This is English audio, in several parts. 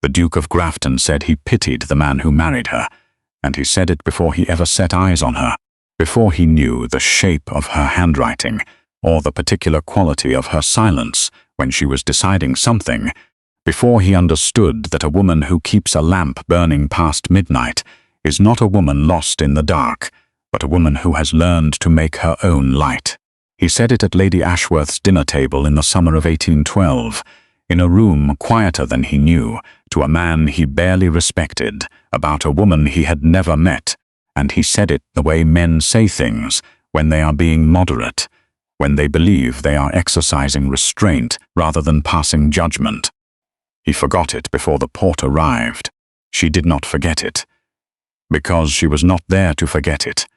The Duke of Grafton said he pitied the man who married her, and he said it before he ever set eyes on her, before he knew the shape of her handwriting, or the particular quality of her silence when she was deciding something, before he understood that a woman who keeps a lamp burning past midnight is not a woman lost in the dark, but a woman who has learned to make her own light. He said it at Lady Ashworth's dinner table in the summer of 1812, in a room quieter than he knew, to a man he barely respected, about a woman he had never met, and he said it the way men say things when they are being moderate, when they believe they are exercising restraint rather than passing judgment. He forgot it before the port arrived. She did not forget it, because she was not there to forget it.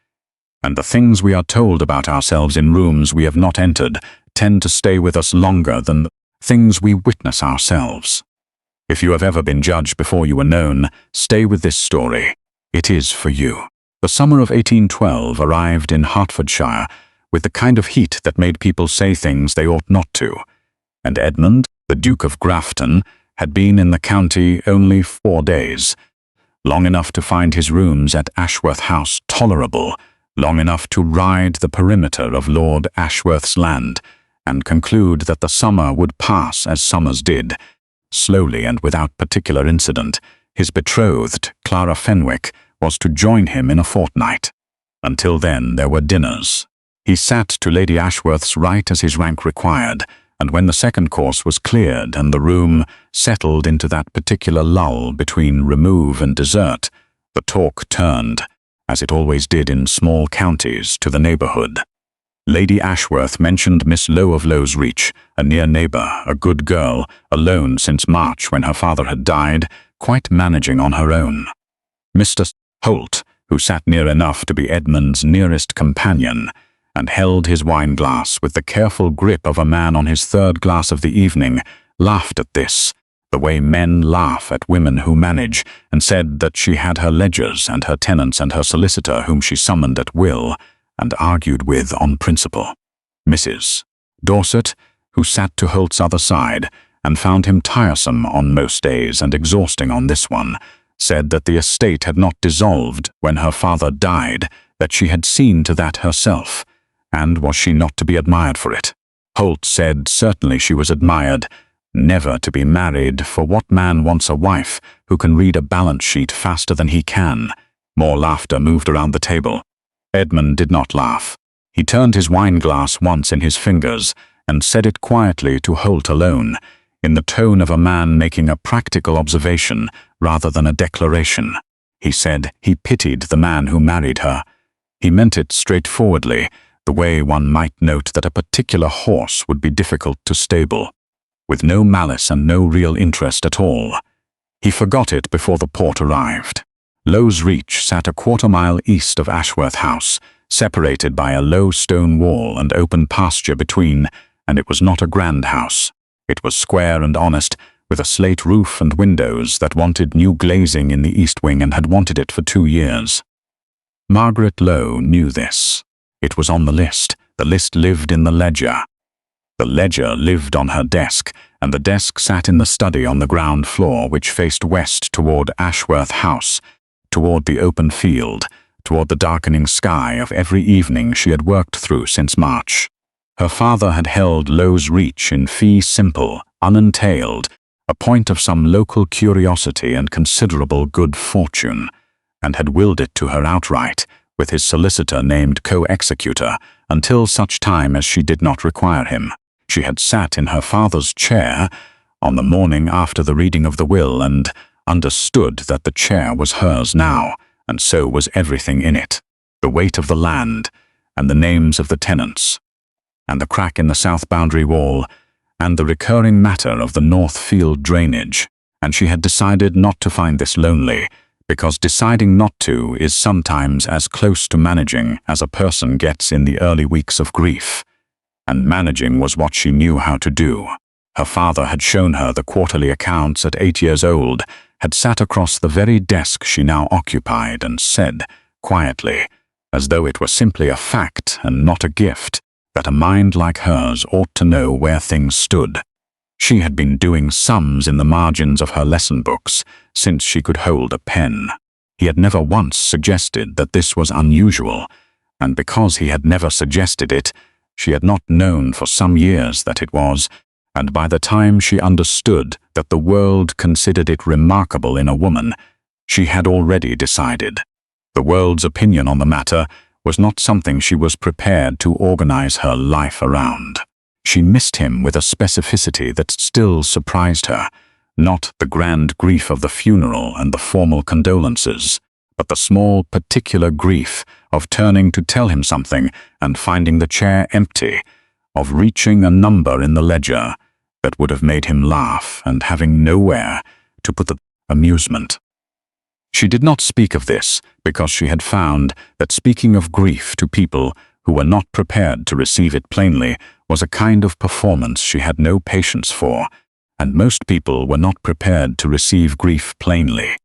And the things we are told about ourselves in rooms we have not entered tend to stay with us longer than the things we witness ourselves. If you have ever been judged before you were known, stay with this story. It is for you. The summer of 1812 arrived in Hertfordshire with the kind of heat that made people say things they ought not to, and Edmund, the Duke of Grafton, had been in the county only 4 days, long enough to find his rooms at Ashworth House tolerable, long enough to ride the perimeter of Lord Ashworth's land, and conclude that the summer would pass as summers did. Slowly and without particular incident, his betrothed, Clara Fenwick, was to join him in a fortnight. Until then there were dinners. He sat to Lady Ashworth's right as his rank required, and when the second course was cleared and the room settled into that particular lull between remove and dessert, the talk turned, as it always did in small counties, to the neighbourhood. Lady Ashworth mentioned Miss Lowe of Low's Reach, a near neighbour, a good girl, alone since March when her father had died, quite managing on her own. Mr. Holt, who sat near enough to be Edmund's nearest companion, and held his wine-glass with the careful grip of a man on his third glass of the evening, laughed at this, the way men laugh at women who manage, and said that she had her ledgers and her tenants and her solicitor whom she summoned at will, and argued with on principle. Mrs. Dorset, who sat to Holt's other side, and found him tiresome on most days and exhausting on this one, said that the estate had not dissolved when her father died, that she had seen to that herself, and was she not to be admired for it? Holt said certainly she was admired, never to be married, for what man wants a wife who can read a balance sheet faster than he can? More laughter moved around the table. Edmund did not laugh. He turned his wine-glass once in his fingers and said it quietly to Holt alone, in the tone of a man making a practical observation rather than a declaration. He said he pitied the man who married her. He meant it straightforwardly, the way one might note that a particular horse would be difficult to stable, with no malice and no real interest at all. He forgot it before the port arrived. Low's Reach sat a quarter-mile east of Ashworth House, separated by a low stone wall and open pasture between, and it was not a grand house. It was square and honest, with a slate roof and windows that wanted new glazing in the east wing and had wanted it for 2 years. Margaret Lowe knew this. It was on the list. The list lived in the ledger. The ledger lived on her desk, and the desk sat in the study on the ground floor, which faced west toward Ashworth House, toward the open field, toward the darkening sky of every evening she had worked through since March. Her father had held Low's Reach in fee simple, unentailed, a point of some local curiosity and considerable good fortune, and had willed it to her outright, with his solicitor named co-executor, until such time as she did not require him. She had sat in her father's chair on the morning after the reading of the will and understood that the chair was hers now, and so was everything in it, the weight of the land, and the names of the tenants, and the crack in the south boundary wall, and the recurring matter of the north field drainage, and she had decided not to find this lonely, because deciding not to is sometimes as close to managing as a person gets in the early weeks of grief, and managing was what she knew how to do. Her father had shown her the quarterly accounts at 8 years old, had sat across the very desk she now occupied and said, quietly, as though it were simply a fact and not a gift, that a mind like hers ought to know where things stood. She had been doing sums in the margins of her lesson books since she could hold a pen. He had never once suggested that this was unusual, and because he had never suggested it, she had not known for some years that it was, and by the time she understood that the world considered it remarkable in a woman, she had already decided. The world's opinion on the matter was not something she was prepared to organize her life around. She missed him with a specificity that still surprised her, not the grand grief of the funeral and the formal condolences, but the small particular grief of turning to tell him something and finding the chair empty, of reaching a number in the ledger that would have made him laugh and having nowhere to put the amusement. She did not speak of this because she had found that speaking of grief to people who were not prepared to receive it plainly was a kind of performance she had no patience for, and most people were not prepared to receive grief plainly.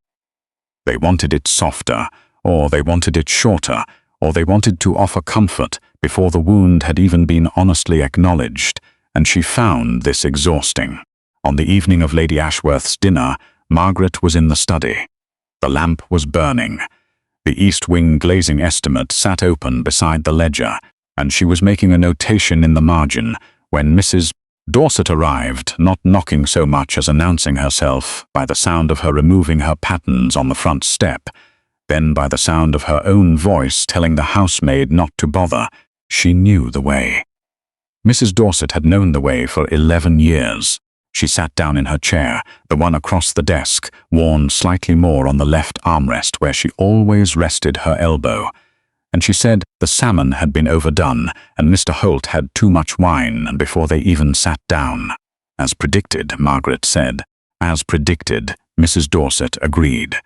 They wanted it softer, or they wanted it shorter, or they wanted to offer comfort before the wound had even been honestly acknowledged, and she found this exhausting. On the evening of Lady Ashworth's dinner, Margaret was in the study. The lamp was burning. The East Wing glazing estimate sat open beside the ledger, and she was making a notation in the margin when Mrs. Dorset arrived, not knocking so much as announcing herself by the sound of her removing her pattens on the front step, then by the sound of her own voice telling the housemaid not to bother. She knew the way. Mrs. Dorset had known the way for 11 years. She sat down in her chair, the one across the desk, worn slightly more on the left armrest where she always rested her elbow, and she said the salmon had been overdone and Mr. Holt had too much wine before they even sat down. As predicted, Margaret said. As predicted, Mrs. Dorset agreed.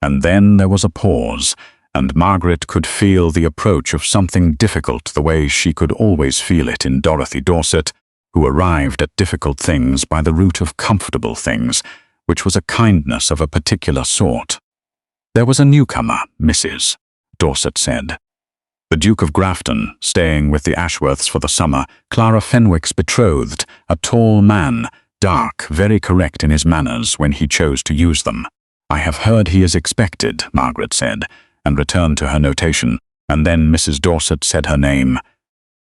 And then there was a pause, and Margaret could feel the approach of something difficult the way she could always feel it in Dorothy Dorset, who arrived at difficult things by the route of comfortable things, which was a kindness of a particular sort. There was a newcomer, Mrs. Dorset said. The Duke of Grafton, staying with the Ashworths for the summer, Clara Fenwick's betrothed, a tall man, dark, very correct in his manners when he chose to use them. I have heard he is expected, Margaret said, and returned to her notation, and then Mrs. Dorset said her name.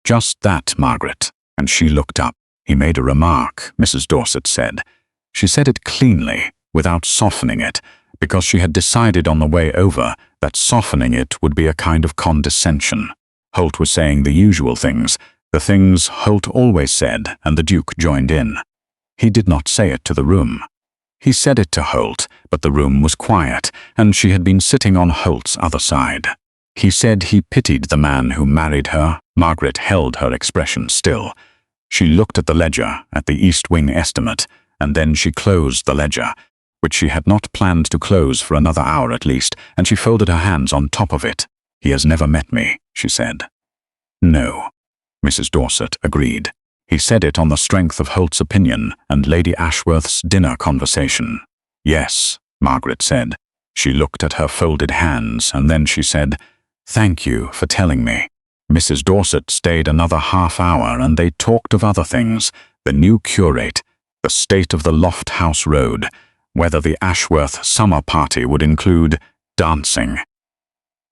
Just that, Margaret. And she looked up. He made a remark, Mrs. Dorset said. She said it cleanly, without softening it, because she had decided on the way over that softening it would be a kind of condescension. Holt was saying the usual things, the things Holt always said, and the Duke joined in. He did not say it to the room. He said it to Holt, but the room was quiet, and she had been sitting on Holt's other side. He said he pitied the man who married her. Margaret held her expression still. She looked at the ledger, at the East Wing estimate, and then she closed the ledger, which she had not planned to close for another hour at least, and she folded her hands on top of it. He has never met me, she said. No, Mrs. Dorset agreed. He said it on the strength of Holt's opinion and Lady Ashworth's dinner conversation. Yes, Margaret said. She looked at her folded hands, and then she said, Thank you for telling me. Mrs. Dorset stayed another half hour, and they talked of other things, the new curate, the state of the Loft House Road, whether the Ashworth summer party would include dancing.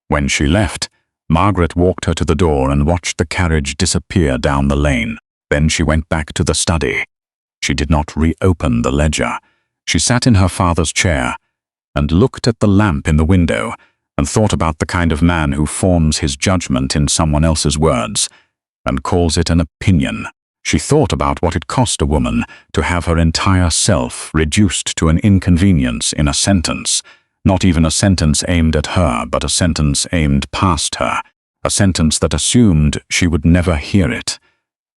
When she left, Margaret walked her to the door and watched the carriage disappear down the lane. Then she went back to the study. She did not reopen the ledger. She sat in her father's chair and looked at the lamp in the window and thought about the kind of man who forms his judgment in someone else's words and calls it an opinion. She thought about what it cost a woman to have her entire self reduced to an inconvenience in a sentence, not even a sentence aimed at her, but a sentence aimed past her, a sentence that assumed she would never hear it,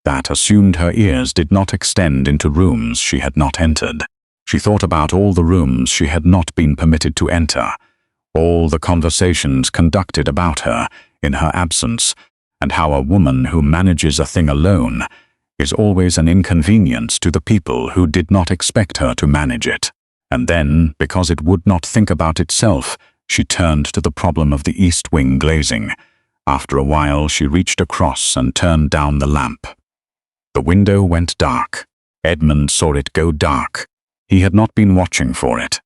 that assumed her ears did not extend into rooms she had not entered. She thought about all the rooms she had not been permitted to enter, all the conversations conducted about her in her absence, and how a woman who manages a thing alone is always an inconvenience to the people who did not expect her to manage it. And then, because it would not think about itself, she turned to the problem of the East Wing glazing. After a while, she reached across and turned down the lamp. The window went dark. Edmund saw it go dark. He had not been watching for it.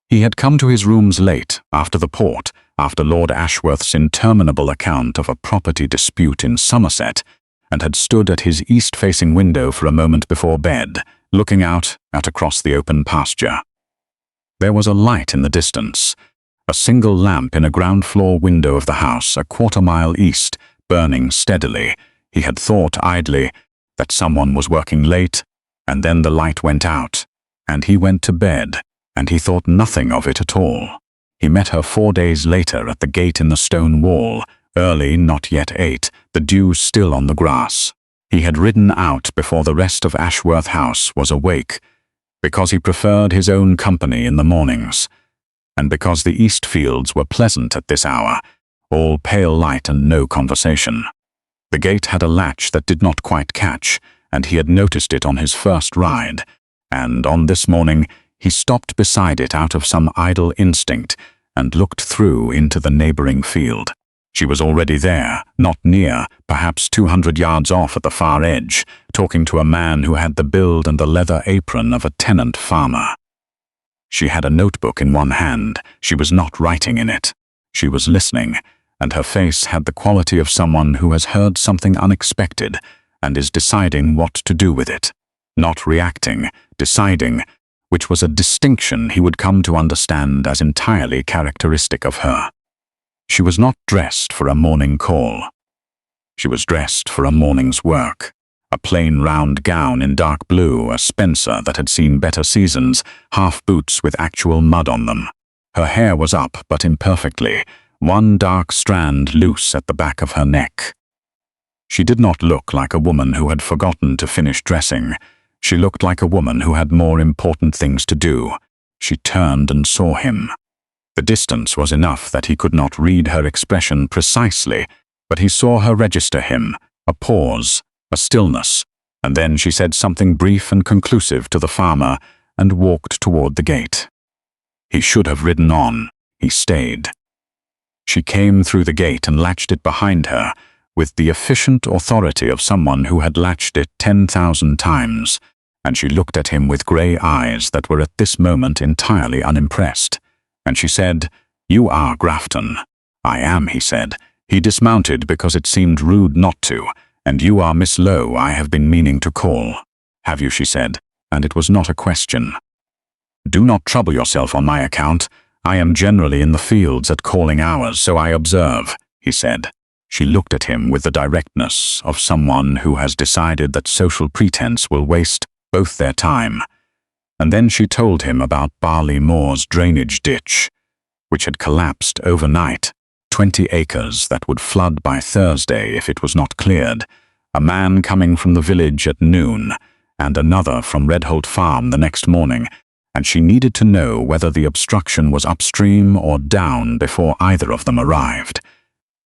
He had come to his rooms late, after the port, after Lord Ashworth's interminable account of a property dispute in Somerset, and had stood at his east-facing window for a moment before bed, looking out across the open pasture. There was a light in the distance, a single lamp in a ground-floor window of the house a quarter-mile east, burning steadily. He had thought idly that someone was working late, and then the light went out, and he went to bed, and he thought nothing of it at all. He met her 4 days later at the gate in the stone wall, early, not yet 8, the dew still on the grass. He had ridden out before the rest of Ashworth House was awake, because he preferred his own company in the mornings, and because the east fields were pleasant at this hour, all pale light and no conversation. The gate had a latch that did not quite catch, and he had noticed it on his first ride, and on this morning he stopped beside it out of some idle instinct and looked through into the neighboring field. She was already there, not near, perhaps 200 yards off at the far edge, talking to a man who had the build and the leather apron of a tenant farmer. She had a notebook in one hand. She was not writing in it. She was listening, and her face had the quality of someone who has heard something unexpected and is deciding what to do with it. Not reacting, deciding, which was a distinction he would come to understand as entirely characteristic of her. She was not dressed for a morning call. She was dressed for a morning's work. A plain round gown in dark blue, a spencer that had seen better seasons, half boots with actual mud on them. Her hair was up, but imperfectly, one dark strand loose at the back of her neck. She did not look like a woman who had forgotten to finish dressing. She looked like a woman who had more important things to do. She turned and saw him. The distance was enough that he could not read her expression precisely, but he saw her register him, a pause, a stillness, and then she said something brief and conclusive to the farmer and walked toward the gate. He should have ridden on. He stayed. She came through the gate and latched it behind her, with the efficient authority of someone who had latched it 10,000 times, and she looked at him with grey eyes that were at this moment entirely unimpressed. And she said, "You are Grafton." "I am," he said. He dismounted because it seemed rude not to. "And you are Miss Lowe I have been meaning to call." "Have you?" she said, and it was not a question. "Do not trouble yourself on my account. I am generally in the fields at calling hours, so I observe," he said. She looked at him with the directness of someone who has decided that social pretense will waste both their time. And then she told him about Barley Moor's drainage ditch, which had collapsed overnight, 20 acres that would flood by Thursday if it was not cleared, a man coming from the village at noon, and another from Redholt Farm the next morning, and she needed to know whether the obstruction was upstream or down before either of them arrived.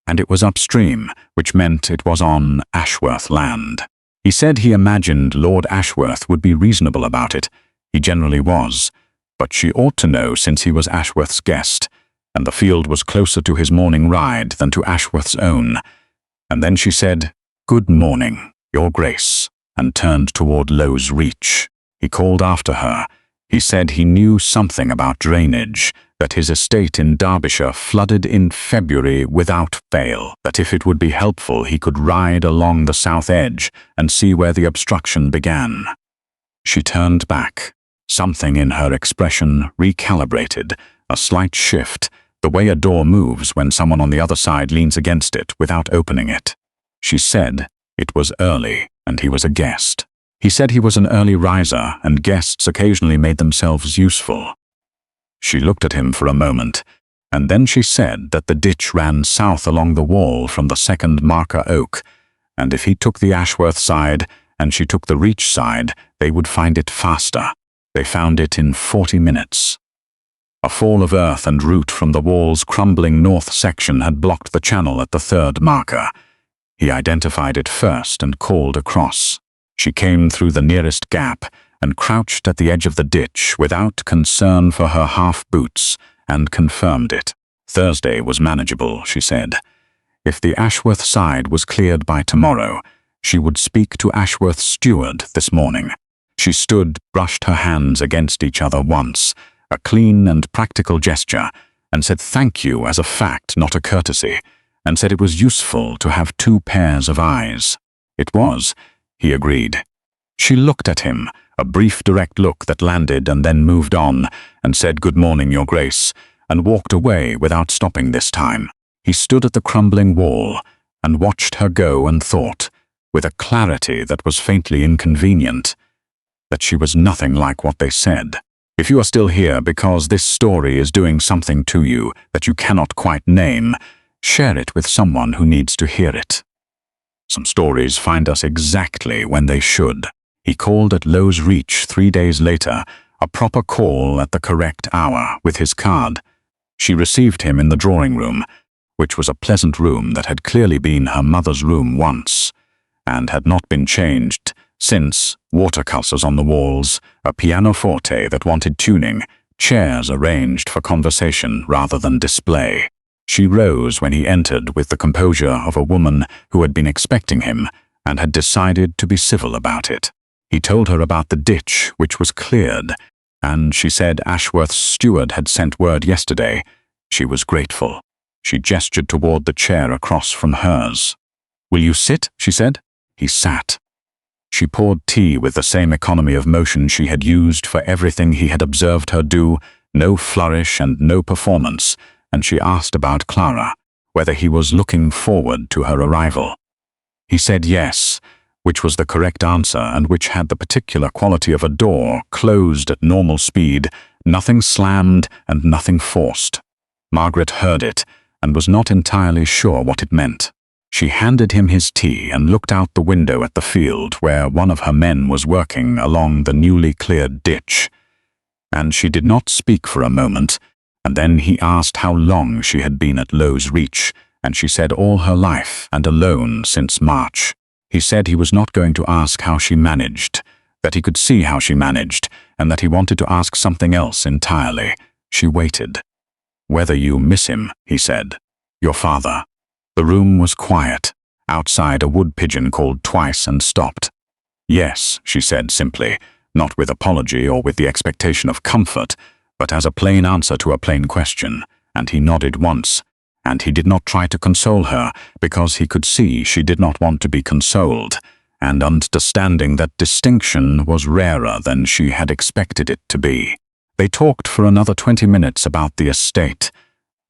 And it was upstream, which meant it was on Ashworth land. He said he imagined Lord Ashworth would be reasonable about it. He generally was, but she ought to know since he was Ashworth's guest, and the field was closer to his morning ride than to Ashworth's own. And then she said, "Good morning, Your Grace," and turned toward Lowe's Reach. He called after her. He said he knew something about drainage, that his estate in Derbyshire flooded in February without fail, that if it would be helpful he could ride along the south edge and see where the obstruction began. She turned back. Something in her expression recalibrated, a slight shift, the way a door moves when someone on the other side leans against it without opening it. She said it was early and he was a guest. He said he was an early riser and guests occasionally made themselves useful. She looked at him for a moment, and then she said that the ditch ran south along the wall from the second marker oak, and if he took the Ashworth side and she took the Reach side, they would find it faster. They found it in 40 minutes. A fall of earth and root from the wall's crumbling north section had blocked the channel at the third marker. He identified it first and called across. She came through the nearest gap and crouched at the edge of the ditch without concern for her half-boots and confirmed it. Thursday was manageable, she said. If the Ashworth side was cleared by tomorrow, she would speak to Ashworth's steward this morning. She stood, brushed her hands against each other once, a clean and practical gesture, and said thank you as a fact, not a courtesy, and said it was useful to have two pairs of eyes. It was, he agreed. She looked at him, a brief direct look that landed and then moved on, and said good morning, Your Grace, and walked away without stopping this time. He stood at the crumbling wall and watched her go and thought, with a clarity that was faintly inconvenient, that she was nothing like what they said. If you are still here because this story is doing something to you that you cannot quite name, share it with someone who needs to hear it. Some stories find us exactly when they should. He called at Low's Reach 3 days later, a proper call at the correct hour, with his card. She received him in the drawing room, which was a pleasant room that had clearly been her mother's room once, and had not been changed since. Watercolors on the walls, a pianoforte that wanted tuning, chairs arranged for conversation rather than display. She rose when he entered with the composure of a woman who had been expecting him and had decided to be civil about it. He told her about the ditch, which was cleared, and she said Ashworth's steward had sent word yesterday. She was grateful. She gestured toward the chair across from hers. Will you sit? She said. He sat. She poured tea with the same economy of motion she had used for everything he had observed her do, no flourish and no performance, and she asked about Clara, whether he was looking forward to her arrival. He said yes, which was the correct answer and which had the particular quality of a door closed at normal speed, nothing slammed and nothing forced. Margaret heard it and was not entirely sure what it meant. She handed him his tea and looked out the window at the field where one of her men was working along the newly cleared ditch. And she did not speak for a moment, and then he asked how long she had been at Low's Reach, and she said all her life and alone since March. He said he was not going to ask how she managed, that he could see how she managed, and that he wanted to ask something else entirely. She waited. Whether you miss him, he said. Your father. The room was quiet. Outside a wood pigeon called twice and stopped. Yes, she said simply, not with apology or with the expectation of comfort, but as a plain answer to a plain question, and he nodded once, and he did not try to console her because he could see she did not want to be consoled, and understanding that distinction was rarer than she had expected it to be. They talked for another 20 minutes about the estate,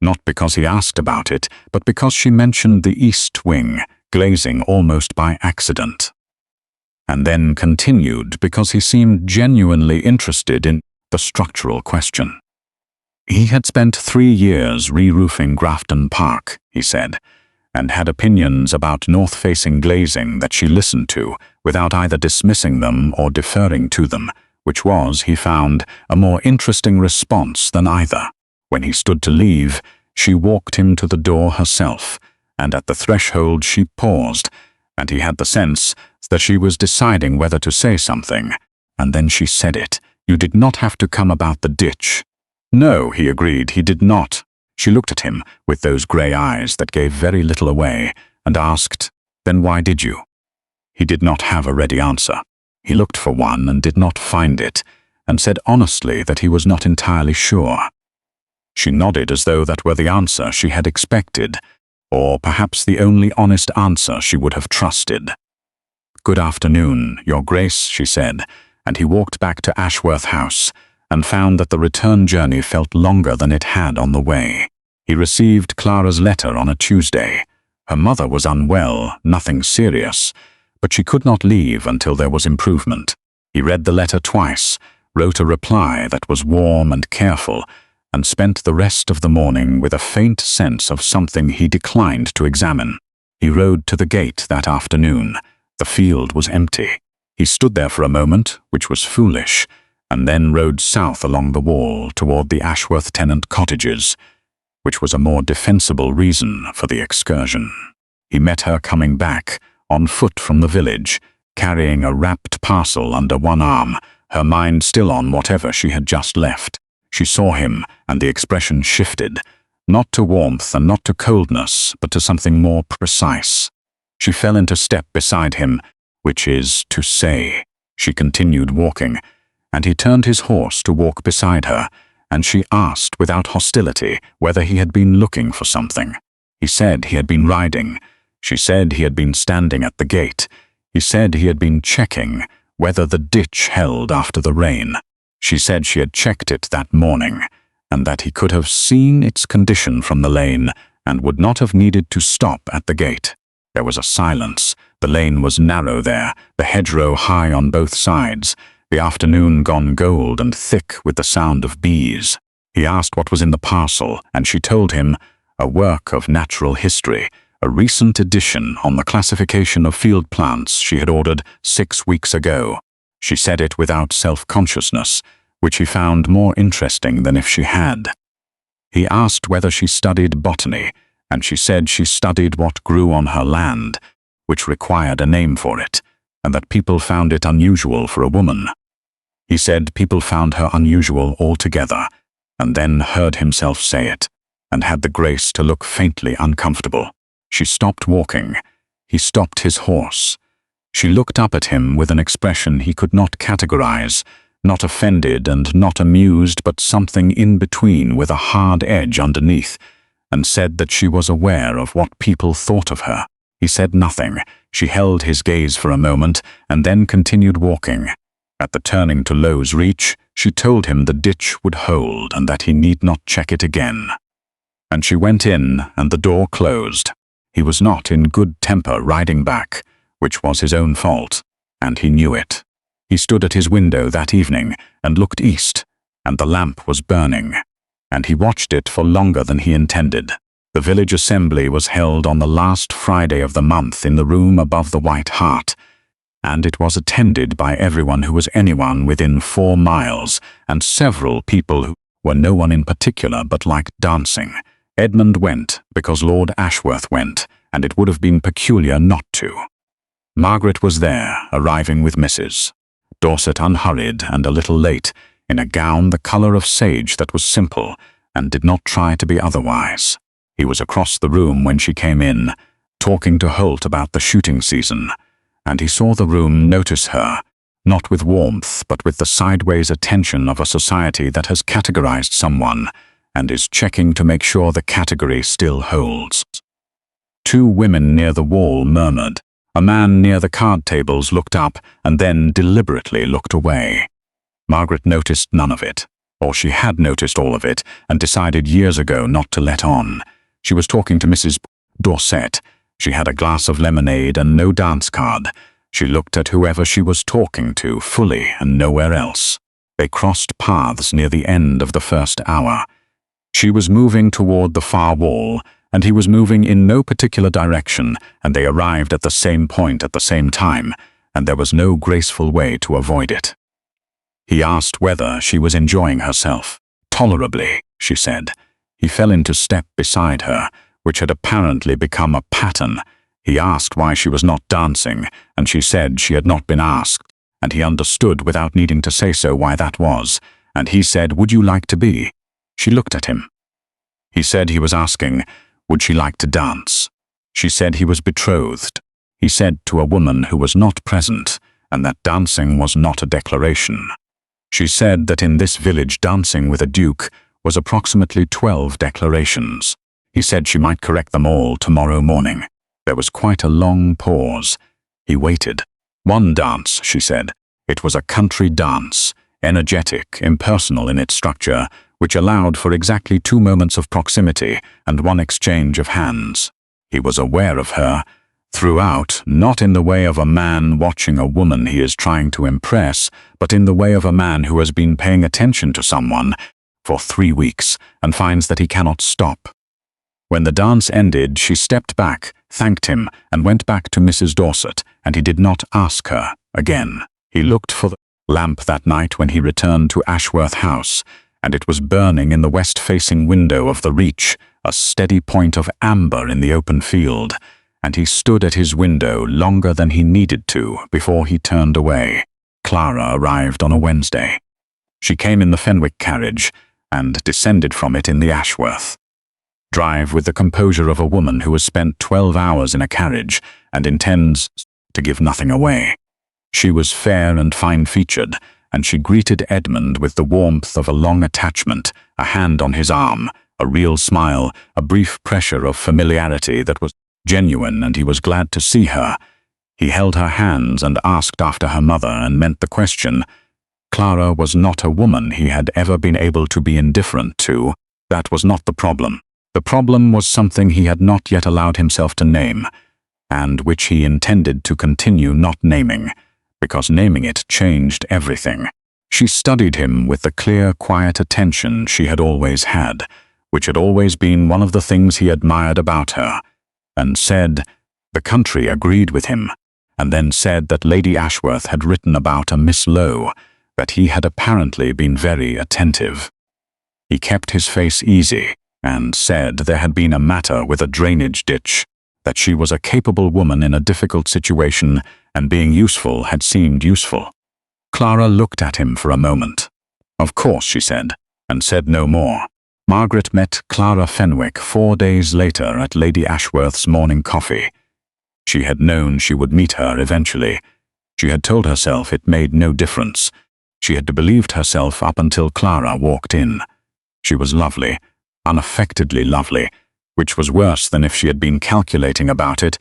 not because he asked about it, but because she mentioned the east wing, glazing almost by accident. And then continued because he seemed genuinely interested in the structural question. He had spent 3 years re-roofing Grafton Park, he said, and had opinions about north-facing glazing that she listened to without either dismissing them or deferring to them, which was, he found, a more interesting response than either. When he stood to leave, she walked him to the door herself, and at the threshold she paused, and he had the sense that she was deciding whether to say something, and then she said it. You did not have to come about the ditch. No, he agreed, he did not. She looked at him with those grey eyes that gave very little away, and asked, then why did you? He did not have a ready answer. He looked for one and did not find it, and said honestly that he was not entirely sure. She nodded as though that were the answer she had expected, or perhaps the only honest answer she would have trusted. Good afternoon, Your Grace, she said, and he walked back to Ashworth House, and found that the return journey felt longer than it had on the way. He received Clara's letter on a Tuesday. Her mother was unwell, nothing serious, but she could not leave until there was improvement. He read the letter twice, wrote a reply that was warm and careful, and spent the rest of the morning with a faint sense of something he declined to examine. He rode to the gate that afternoon. The field was empty. He stood there for a moment, which was foolish, and then rode south along the wall toward the Ashworth tenant cottages, which was a more defensible reason for the excursion. He met her coming back, on foot from the village, carrying a wrapped parcel under one arm, her mind still on whatever she had just left. She saw him, and the expression shifted, not to warmth and not to coldness, but to something more precise. She fell into step beside him, which is to say, She continued walking, and he turned his horse to walk beside her, and she asked without hostility whether he had been looking for something. He said he had been riding. She said he had been standing at the gate. He said he had been checking whether the ditch held after the rain. She said she had checked it that morning, and that he could have seen its condition from the lane and would not have needed to stop at the gate. There was a silence. The lane was narrow there, the hedgerow high on both sides, the afternoon gone gold and thick with the sound of bees. He asked what was in the parcel, and she told him, a work of natural history, a recent edition on the classification of field plants she had ordered 6 weeks ago. She said it without self-consciousness, which he found more interesting than if she had. He asked whether she studied botany, and she said she studied what grew on her land, which required a name for it, and that people found it unusual for a woman. He said people found her unusual altogether, and then heard himself say it, and had the grace to look faintly uncomfortable. She stopped walking. He stopped his horse. She looked up at him with an expression he could not categorize, not offended and not amused, but something in between with a hard edge underneath, and said that she was aware of what people thought of her. He said nothing. She held his gaze for a moment and then continued walking. At the turning to Low's Reach, she told him the ditch would hold and that he need not check it again. And she went in, and the door closed. He was not in good temper riding back, which was his own fault, and he knew it. He stood at his window that evening and looked east, and the lamp was burning, and he watched it for longer than he intended. The village assembly was held on the last Friday of the month in the room above the White Hart, and it was attended by everyone who was anyone within 4 miles, and several people who were no one in particular but liked dancing. Edmund went because Lord Ashworth went, and it would have been peculiar not to. Margaret was there, arriving with Mrs. Dorset, unhurried and a little late, in a gown the colour of sage that was simple, and did not try to be otherwise. He was across the room when she came in, talking to Holt about the shooting season, and he saw the room notice her, not with warmth but with the sideways attention of a society that has categorized someone and is checking to make sure the category still holds. 2 women near the wall murmured. A man near the card tables looked up and then deliberately looked away. Margaret noticed none of it, or she had noticed all of it and decided years ago not to let on. She was talking to Mrs. Dorset. She had a glass of lemonade and no dance card. She looked at whoever she was talking to fully and nowhere else. They crossed paths near the end of the first hour. She was moving toward the far wall, and he was moving in no particular direction, and they arrived at the same point at the same time, and there was no graceful way to avoid it. He asked whether she was enjoying herself. Tolerably, she said. He fell into step beside her, which had apparently become a pattern. He asked why she was not dancing, and she said she had not been asked, and he understood without needing to say so why that was, and he said, "Would you like to be?" She looked at him. He said he was asking, would she like to dance? She said he was betrothed. He said to a woman who was not present, and that dancing was not a declaration. She said that in this village dancing with a duke was approximately 12 declarations. He said she might correct them all tomorrow morning. There was quite a long pause. He waited. 1 dance, she said. It was a country dance, energetic, impersonal in its structure, which allowed for exactly 2 moments of proximity and 1 exchange of hands. He was aware of her throughout, not in the way of a man watching a woman he is trying to impress, but in the way of a man who has been paying attention to someone for 3 weeks and finds that he cannot stop. When the dance ended, she stepped back, thanked him, and went back to Mrs. Dorset, and he did not ask her again. He looked for the lamp that night when he returned to Ashworth House, and it was burning in the west-facing window of the Reach, a steady point of amber in the open field, and he stood at his window longer than he needed to before he turned away. Clara arrived on a Wednesday. She came in the Fenwick carriage and descended from it in the Ashworth. Drive with the composure of a woman who has spent 12 hours in a carriage and intends to give nothing away. She was fair and fine-featured, and she greeted Edmund with the warmth of a long attachment, a hand on his arm, a real smile, a brief pressure of familiarity that was genuine, and he was glad to see her. He held her hands and asked after her mother and meant the question. Clara was not a woman he had ever been able to be indifferent to. That was not the problem. The problem was something he had not yet allowed himself to name, and which he intended to continue not naming, because naming it changed everything. She studied him with the clear, quiet attention she had always had, which had always been one of the things he admired about her, and said, the country agreed with him, and then said that Lady Ashworth had written about a Miss Lowe, that he had apparently been very attentive. He kept his face easy, and said there had been a matter with a drainage ditch, that she was a capable woman in a difficult situation, and being useful had seemed useful. Clara looked at him for a moment. Of course, she said, and said no more. Margaret met Clara Fenwick 4 days later at Lady Ashworth's morning coffee. She had known she would meet her eventually. She had told herself it made no difference. She had believed herself up until Clara walked in. She was lovely, unaffectedly lovely, which was worse than if she had been calculating about it,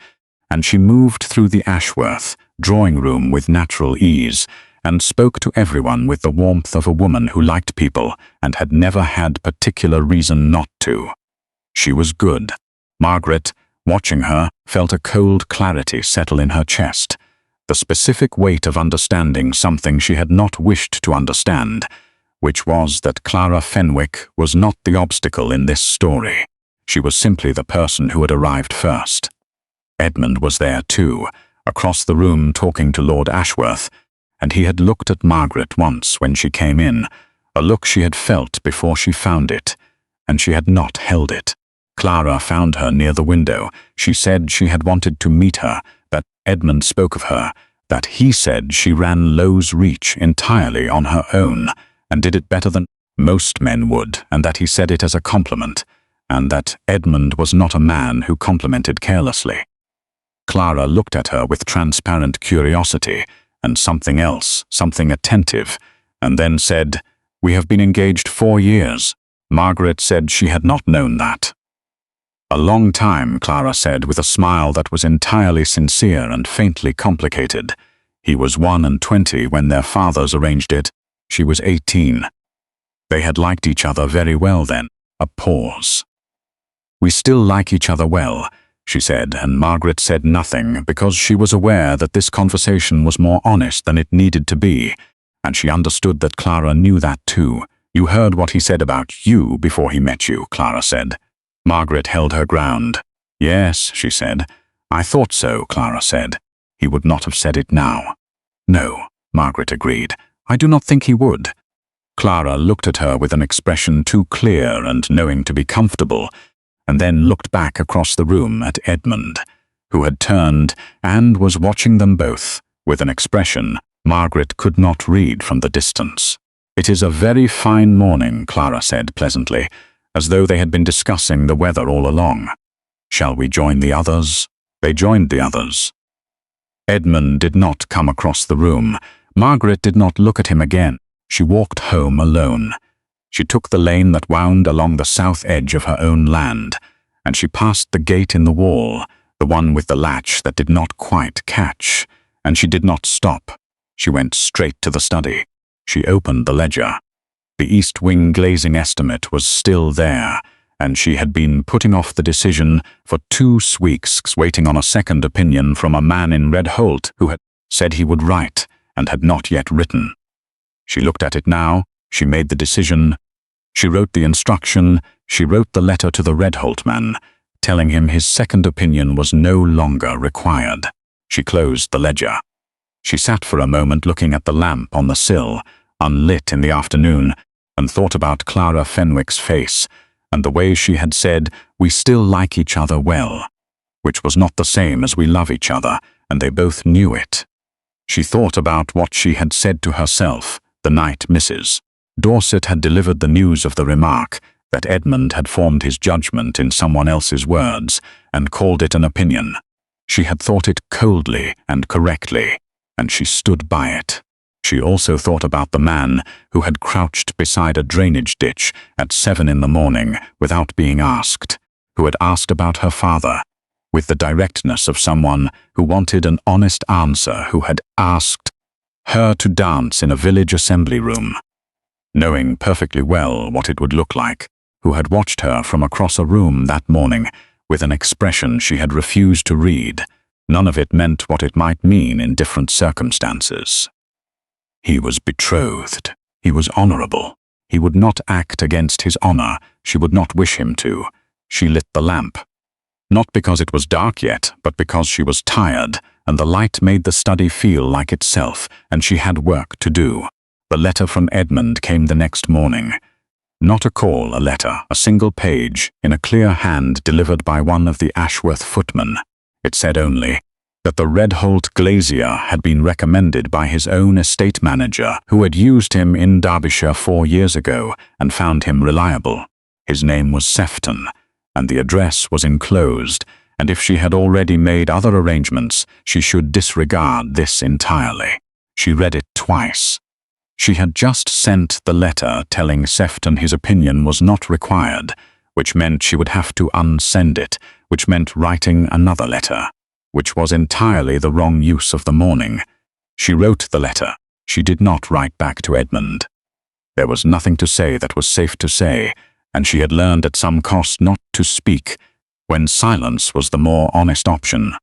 and she moved through the Ashworth drawing-room with natural ease, and spoke to everyone with the warmth of a woman who liked people and had never had particular reason not to. She was good. Margaret, watching her, felt a cold clarity settle in her chest, the specific weight of understanding something she had not wished to understand, which was that Clara Fenwick was not the obstacle in this story. She was simply the person who had arrived first. Edmund was there too, across the room talking to Lord Ashworth, and he had looked at Margaret once when she came in, a look she had felt before she found it, and she had not held it. Clara found her near the window. She said she had wanted to meet her, that Edmund spoke of her, that he said she ran Lowe's Reach entirely on her own, and did it better than most men would, and that he said it as a compliment, and that Edmund was not a man who complimented carelessly. Clara looked at her with transparent curiosity, and something else, something attentive, and then said, "We have been engaged 4 years. Margaret said she had not known that. A long time, Clara said with a smile that was entirely sincere and faintly complicated. He was 21 when their fathers arranged it. She was 18. They had liked each other very well then. A pause. We still like each other well, she said, and Margaret said nothing because she was aware that this conversation was more honest than it needed to be, and she understood that Clara knew that too. You heard what he said about you before he met you, Clara said. Margaret held her ground. Yes, she said. I thought so, Clara said. He would not have said it now. No, Margaret agreed. I do not think he would. Clara looked at her with an expression too clear and knowing to be comfortable, and then looked back across the room at Edmund, who had turned and was watching them both, with an expression Margaret could not read from the distance. It is a very fine morning, Clara said pleasantly, as though they had been discussing the weather all along. Shall we join the others? They joined the others. Edmund did not come across the room. Margaret did not look at him again. She walked home alone. She took the lane that wound along the south edge of her own land, and she passed the gate in the wall, the one with the latch that did not quite catch, and she did not stop. She went straight to the study. She opened the ledger. The East Wing glazing estimate was still there, and she had been putting off the decision for 2 weeks, waiting on a second opinion from a man in Red Holt who had said he would write and had not yet written. She looked at it now. She made the decision. She wrote the instruction. She wrote the letter to the Red Holt man, telling him his second opinion was no longer required. She closed the ledger. She sat for a moment looking at the lamp on the sill, unlit in the afternoon, and thought about Clara Fenwick's face, and the way she had said, "We still like each other well," which was not the same as "we love each other," and they both knew it. She thought about what she had said to herself the night Mrs. Dorset had delivered the news of the remark, that Edmund had formed his judgment in someone else's words, and called it an opinion. She had thought it coldly and correctly. and she stood by it. She also thought about the man who had crouched beside a drainage ditch at 7 in the morning without being asked, who had asked about her father, with the directness of someone who wanted an honest answer, who had asked her to dance in a village assembly room, knowing perfectly well what it would look like, who had watched her from across a room that morning with an expression she had refused to read. None of it meant what it might mean in different circumstances. He was betrothed. He was honorable. He would not act against his honor. She would not wish him to. She lit the lamp. Not because it was dark yet, but because she was tired, and the light made the study feel like itself, and she had work to do. The letter from Edmund came the next morning. Not a call, a letter, a single page, in a clear hand delivered by one of the Ashworth footmen. It said only that the Redholt glazier had been recommended by his own estate manager, who had used him in Derbyshire 4 years ago and found him reliable. His name was Sefton, and the address was enclosed, and if she had already made other arrangements, she should disregard this entirely. She read it twice. She had just sent the letter telling Sefton his opinion was not required, which meant she would have to unsend it, which meant writing another letter, which was entirely the wrong use of the morning. She wrote the letter. She did not write back to Edmund. There was nothing to say that was safe to say, and she had learned at some cost not to speak, when silence was the more honest option.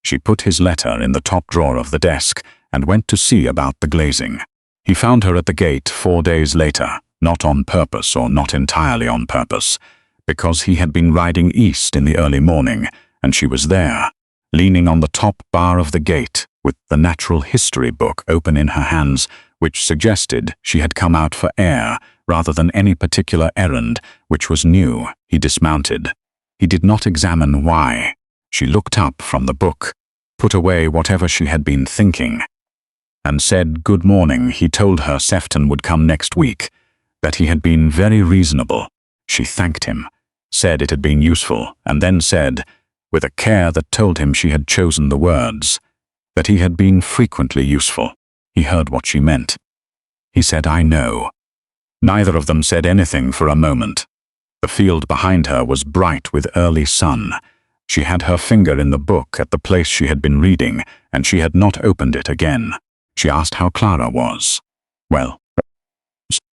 She put his letter in the top drawer of the desk and went to see about the glazing. He found her at the gate 4 days later, not on purpose or not entirely on purpose, because he had been riding east in the early morning, and she was there, leaning on the top bar of the gate, with the natural history book open in her hands, which suggested she had come out for air rather than any particular errand, which was new. He dismounted. He did not examine why. She looked up from the book, put away whatever she had been thinking, and said good morning. He told her Sefton would come next week, that he had been very reasonable. She thanked him, said it had been useful, and then said, with a care that told him she had chosen the words, that he had been frequently useful. He heard what she meant. He said, I know. Neither of them said anything for a moment. The field behind her was bright with early sun. She had her finger in the book at the place she had been reading, and she had not opened it again. She asked how Clara was. Well,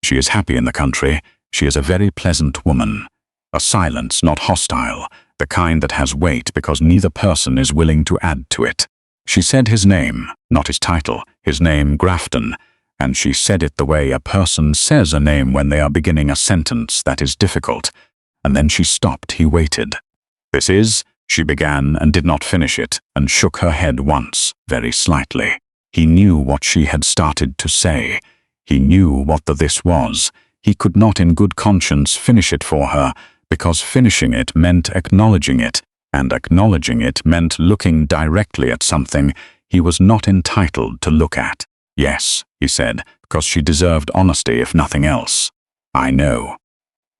she is happy in the country. She is a very pleasant woman. A silence, not hostile, the kind that has weight because neither person is willing to add to it. She said his name, not his title, his name Grafton, and she said it the way a person says a name when they are beginning a sentence that is difficult. And then she stopped. He waited. This is, she began and did not finish it, and shook her head once, very slightly. He knew what she had started to say. He knew what the this was. He could not in good conscience finish it for her, because finishing it meant acknowledging it, and acknowledging it meant looking directly at something he was not entitled to look at. Yes, he said, because she deserved honesty if nothing else. I know.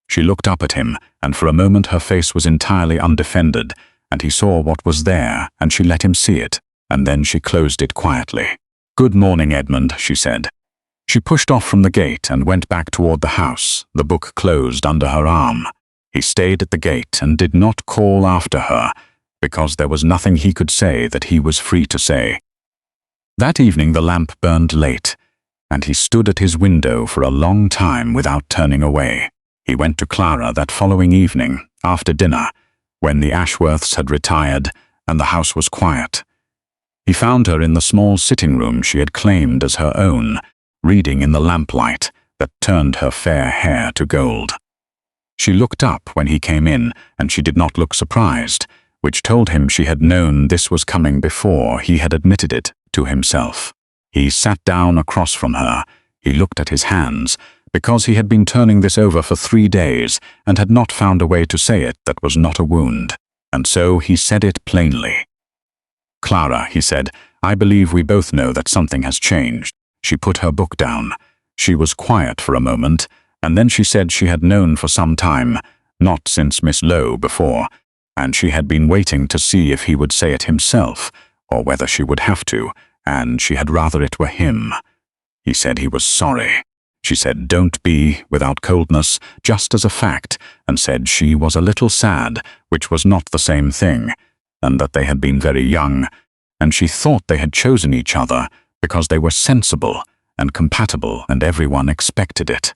She looked up at him, and for a moment her face was entirely undefended, and he saw what was there, and she let him see it, and then she closed it quietly. Good morning, Edmund, she said. She pushed off from the gate and went back toward the house, the book closed under her arm. He stayed at the gate and did not call after her, because there was nothing he could say that he was free to say. That evening the lamp burned late, and he stood at his window for a long time without turning away. He went to Clara that following evening, after dinner, when the Ashworths had retired and the house was quiet. He found her in the small sitting room she had claimed as her own, reading in the lamplight that turned her fair hair to gold. She looked up when he came in, and she did not look surprised, which told him she had known this was coming before he had admitted it to himself. He sat down across from her. He looked at his hands, because he had been turning this over for 3 days and had not found a way to say it that was not a wound, and so he said it plainly. Clara, he said, I believe we both know that something has changed. She put her book down. She was quiet for a moment, and then she said she had known for some time, not since Miss Lowe before, and she had been waiting to see if he would say it himself, or whether she would have to, and she had rather it were him. He said he was sorry. She said don't be, without coldness, just as a fact, and said she was a little sad, which was not the same thing, and that they had been very young, and she thought they had chosen each other because they were sensible and compatible and everyone expected it.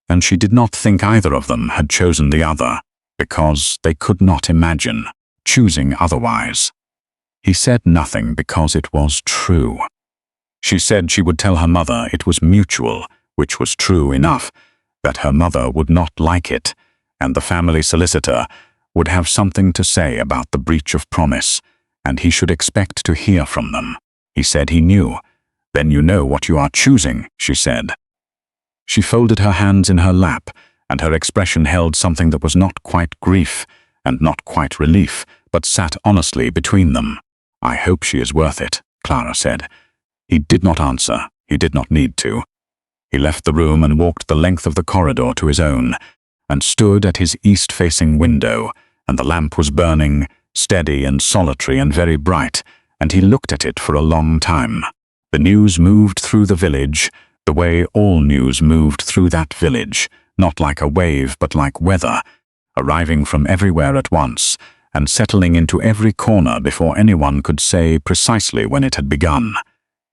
And she did not think either of them had chosen the other because they could not imagine choosing otherwise. He said nothing because it was true. She said she would tell her mother it was mutual, which was true enough, that her mother would not like it, and the family solicitor would have something to say about the breach of promise, and he should expect to hear from them. He said he knew. Then you know what you are choosing, she said. She folded her hands in her lap, and her expression held something that was not quite grief and not quite relief, but sat honestly between them. I hope she is worth it, Clara said. He did not answer. He did not need to. He left the room and walked the length of the corridor to his own, and stood at his east-facing window, and the lamp was burning, steady and solitary and very bright, and he looked at it for a long time. The news moved through the village, the way all news moved through that village, not like a wave but like weather, arriving from everywhere at once, and settling into every corner before anyone could say precisely when it had begun.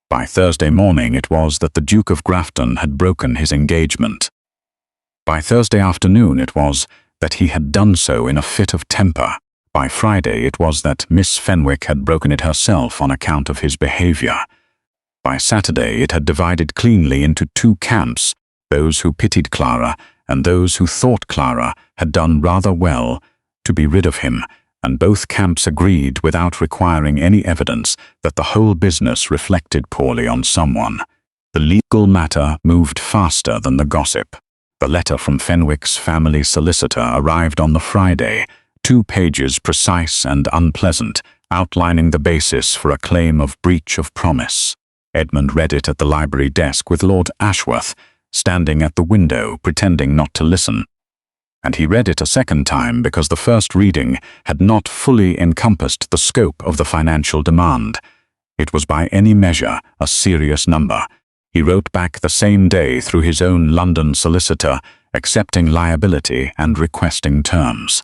By Thursday morning it was that the Duke of Grafton had broken his engagement. By Thursday afternoon it was that he had done so in a fit of temper. By Friday it was that Miss Fenwick had broken it herself on account of his behavior. By Saturday it had divided cleanly into two camps, those who pitied Clara and those who thought Clara had done rather well to be rid of him, and both camps agreed without requiring any evidence that the whole business reflected poorly on someone. The legal matter moved faster than the gossip. The letter from Fenwick's family solicitor arrived on the Friday, 2 pages precise and unpleasant, outlining the basis for a claim of breach of promise. Edmund read it at the library desk with Lord Ashworth, standing at the window pretending not to listen. And he read it a second time because the first reading had not fully encompassed the scope of the financial demand. It was by any measure a serious number. He wrote back the same day through his own London solicitor, accepting liability and requesting terms.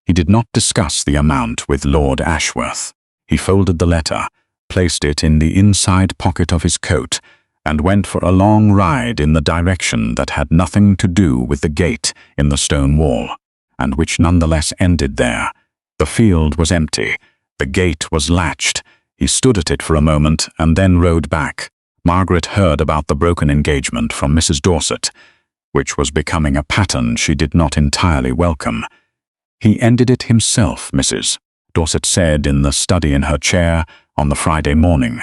He did not discuss the amount with Lord Ashworth. He folded the letter, placed it in the inside pocket of his coat, and went for a long ride in the direction that had nothing to do with the gate in the stone wall, and which nonetheless ended there. The field was empty. The gate was latched. He stood at it for a moment and then rode back. Margaret heard about the broken engagement from Mrs. Dorset, which was becoming a pattern she did not entirely welcome. He ended it himself, Mrs. Dorset said in the study in her chair on the Friday morning.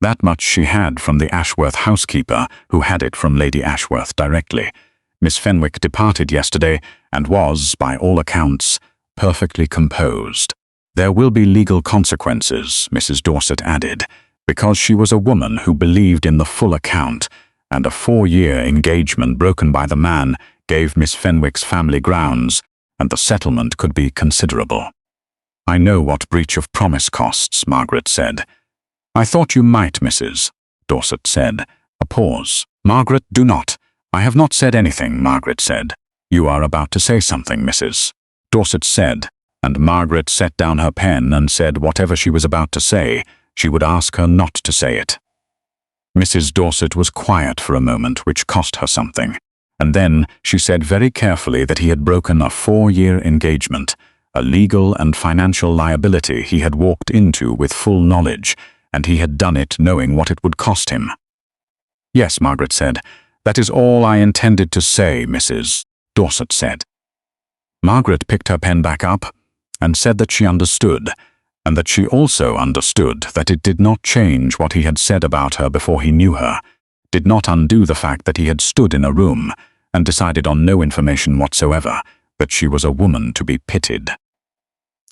That much she had from the Ashworth housekeeper, who had it from Lady Ashworth directly. Miss Fenwick departed yesterday and was, by all accounts, perfectly composed. There will be legal consequences, Mrs. Dorset added, because she was a woman who believed in the full account, and a 4-year engagement broken by the man gave Miss Fenwick's family grounds, and the settlement could be considerable. I know what breach of promise costs, Margaret said. I thought you might, Mrs. Dorset said. A pause. Margaret, do not. I have not said anything, Margaret said. You are about to say something, Mrs. Dorset said, and Margaret set down her pen and said whatever she was about to say, she would ask her not to say it. Mrs. Dorset was quiet for a moment, which cost her something, and then she said very carefully that he had broken a 4-year engagement, a legal and financial liability he had walked into with full knowledge, and he had done it knowing what it would cost him. Yes, Margaret said, that is all I intended to say, Mrs. Dorset said. Margaret picked her pen back up and said that she understood, and that she also understood that it did not change what he had said about her before he knew her, did not undo the fact that he had stood in a room and decided on no information whatsoever that she was a woman to be pitied.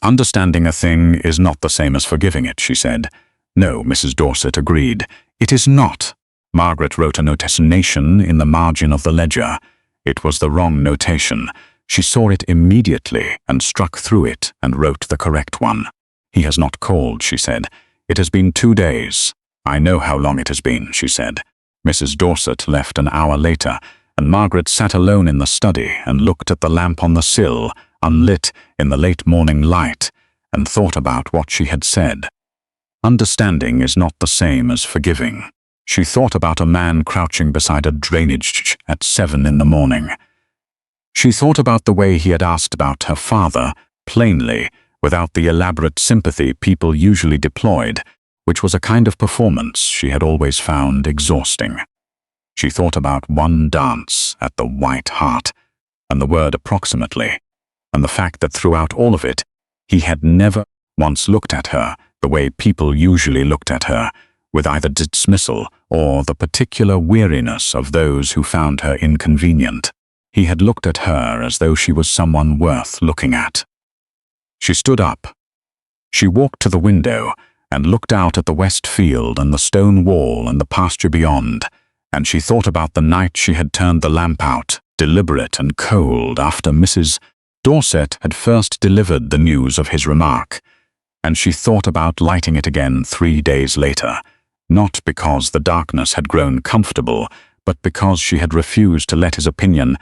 Understanding a thing is not the same as forgiving it, she said. No, Mrs. Dorset agreed. It is not. Margaret wrote a notation in the margin of the ledger. It was the wrong notation. She saw it immediately and struck through it and wrote the correct one. He has not called, she said. It has been 2 days. "I know how long it has been," she said. Mrs. Dorset left an hour later, and Margaret sat alone in the study and looked at the lamp on the sill, unlit in the late morning light, and thought about what she had said. Understanding is not the same as forgiving. She thought about a man crouching beside a drainage at 7 in the morning. She thought about the way he had asked about her father, plainly, without the elaborate sympathy people usually deployed, which was a kind of performance she had always found exhausting. She thought about one dance at the White Hart, and the word approximately, and the fact that throughout all of it, he had never once looked at her the way people usually looked at her, with either dismissal or the particular weariness of those who found her inconvenient. He had looked at her as though she was someone worth looking at. She stood up. She walked to the window and looked out at the west field and the stone wall and the pasture beyond, and she thought about the night she had turned the lamp out, deliberate and cold, after Mrs. Dorset had first delivered the news of his remark, and she thought about lighting it again 3 days later, not because the darkness had grown comfortable, but because she had refused to let his opinion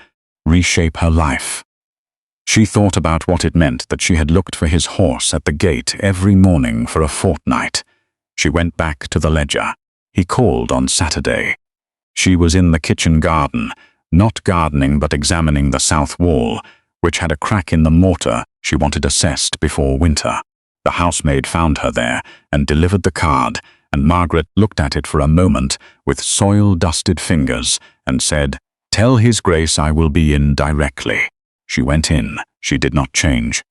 reshape her life. She thought about what it meant that she had looked for his horse at the gate every morning for a fortnight. She went back to the ledger. He called on Saturday. She was in the kitchen garden, not gardening but examining the south wall, which had a crack in the mortar she wanted assessed before winter. The housemaid found her there and delivered the card, and Margaret looked at it for a moment with soil-dusted fingers and said, "Tell His Grace I will be in directly." She went in. She did not change.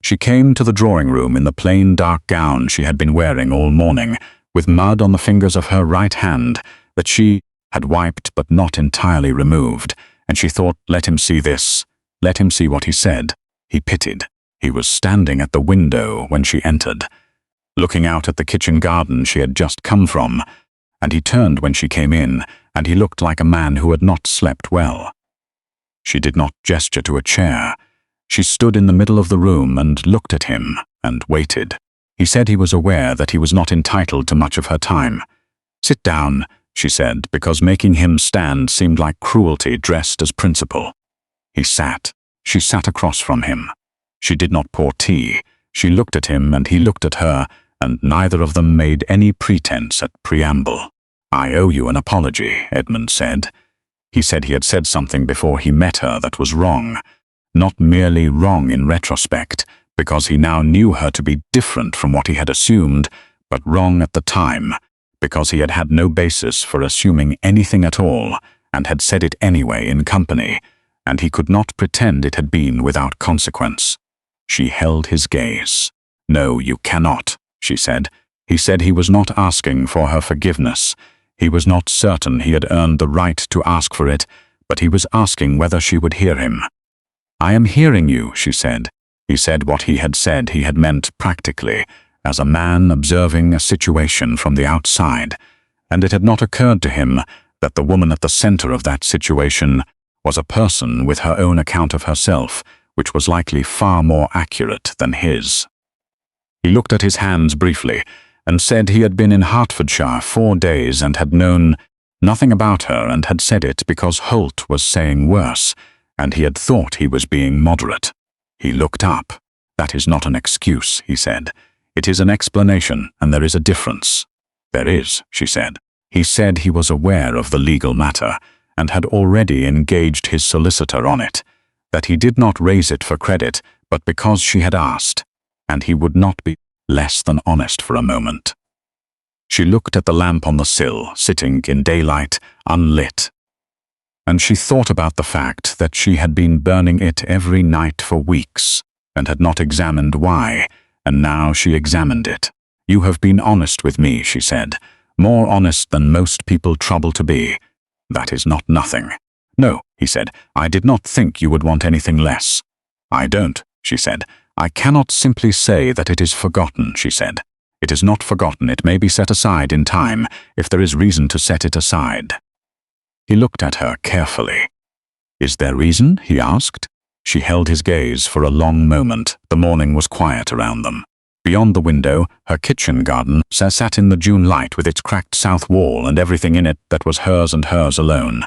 She came to the drawing room in the plain dark gown she had been wearing all morning, with mud on the fingers of her right hand that she had wiped but not entirely removed, and she thought, let him see this. Let him see what he said. He pitied. He was standing at the window when she entered, looking out at the kitchen garden she had just come from, and he turned when she came in, and he looked like a man who had not slept well. She did not gesture to a chair. She stood in the middle of the room and looked at him and waited. He said he was aware that he was not entitled to much of her time. "Sit down," she said, because making him stand seemed like cruelty dressed as principle. He sat. She sat across from him. She did not pour tea. She looked at him and he looked at her, and neither of them made any pretense at preamble. "I owe you an apology," Edmund said. He said he had said something before he met her that was wrong, not merely wrong in retrospect, because he now knew her to be different from what he had assumed, but wrong at the time, because he had had no basis for assuming anything at all, and had said it anyway in company, and he could not pretend it had been without consequence. She held his gaze. "No, you cannot," she said. He said he was not asking for her forgiveness. He was not certain he had earned the right to ask for it, but he was asking whether she would hear him. "I am hearing you," she said. He said what he had meant practically, as a man observing a situation from the outside, and it had not occurred to him that the woman at the center of that situation was a person with her own account of herself, which was likely far more accurate than his. He looked at his hands briefly, and said he had been in Hertfordshire 4 days and had known nothing about her and had said it because Holt was saying worse, and he had thought he was being moderate. He looked up. "That is not an excuse," he said. "It is an explanation, and there is a difference." "There is," she said. He said he was aware of the legal matter, and had already engaged his solicitor on it, that he did not raise it for credit, but because she had asked, and he would not be less than honest for a moment. She looked at the lamp on the sill, sitting in daylight, unlit, and she thought about the fact that she had been burning it every night for weeks, and had not examined why, and now she examined it. "You have been honest with me," she said, "more honest than most people trouble to be. That is not nothing." "No," he said, "I did not think you would want anything less." "I don't," she said. "I cannot simply say that it is forgotten," she said. "It is not forgotten. It may be set aside in time, if there is reason to set it aside." He looked at her carefully. "Is there reason?" he asked. She held his gaze for a long moment. The morning was quiet around them. Beyond the window, her kitchen garden sat in the June light with its cracked south wall and everything in it that was hers and hers alone.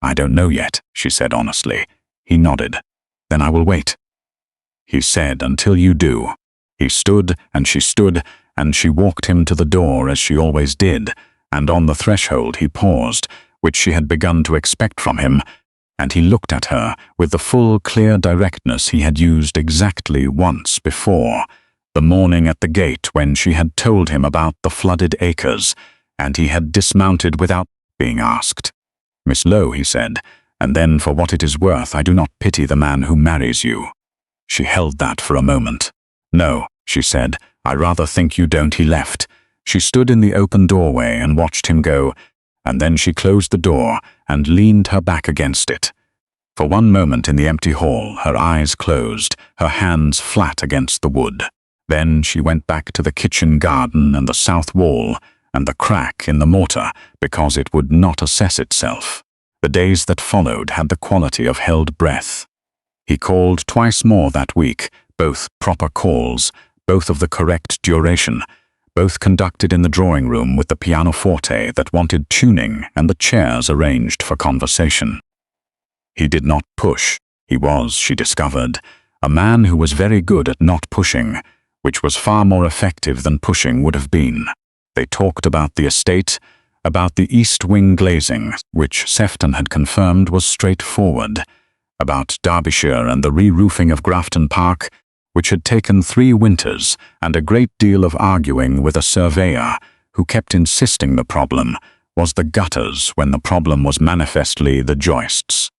"I don't know yet," she said honestly. He nodded. "Then I will wait." He said, "Until you do." He stood, and she walked him to the door as she always did, and on the threshold he paused, which she had begun to expect from him, and he looked at her with the full, clear directness he had used exactly once before, the morning at the gate when she had told him about the flooded acres, and he had dismounted without being asked. "Miss Lowe," he said, "and then for what it is worth, I do not pity the man who marries you." She held that for a moment. "No," she said, "I rather think you don't." He left. She stood in the open doorway and watched him go, and then she closed the door and leaned her back against it. For one moment in the empty hall, her eyes closed, her hands flat against the wood. Then she went back to the kitchen garden and the south wall and the crack in the mortar because it would not assess itself. The days that followed had the quality of held breath. He called twice more that week, both proper calls, both of the correct duration, both conducted in the drawing room with the pianoforte that wanted tuning and the chairs arranged for conversation. He did not push. He was, she discovered, a man who was very good at not pushing, which was far more effective than pushing would have been. They talked about the estate, about the east wing glazing, which Sefton had confirmed was straightforward, about Derbyshire and the re-roofing of Grafton Park, which had taken 3 winters and a great deal of arguing with a surveyor who kept insisting the problem was the gutters when the problem was manifestly the joists.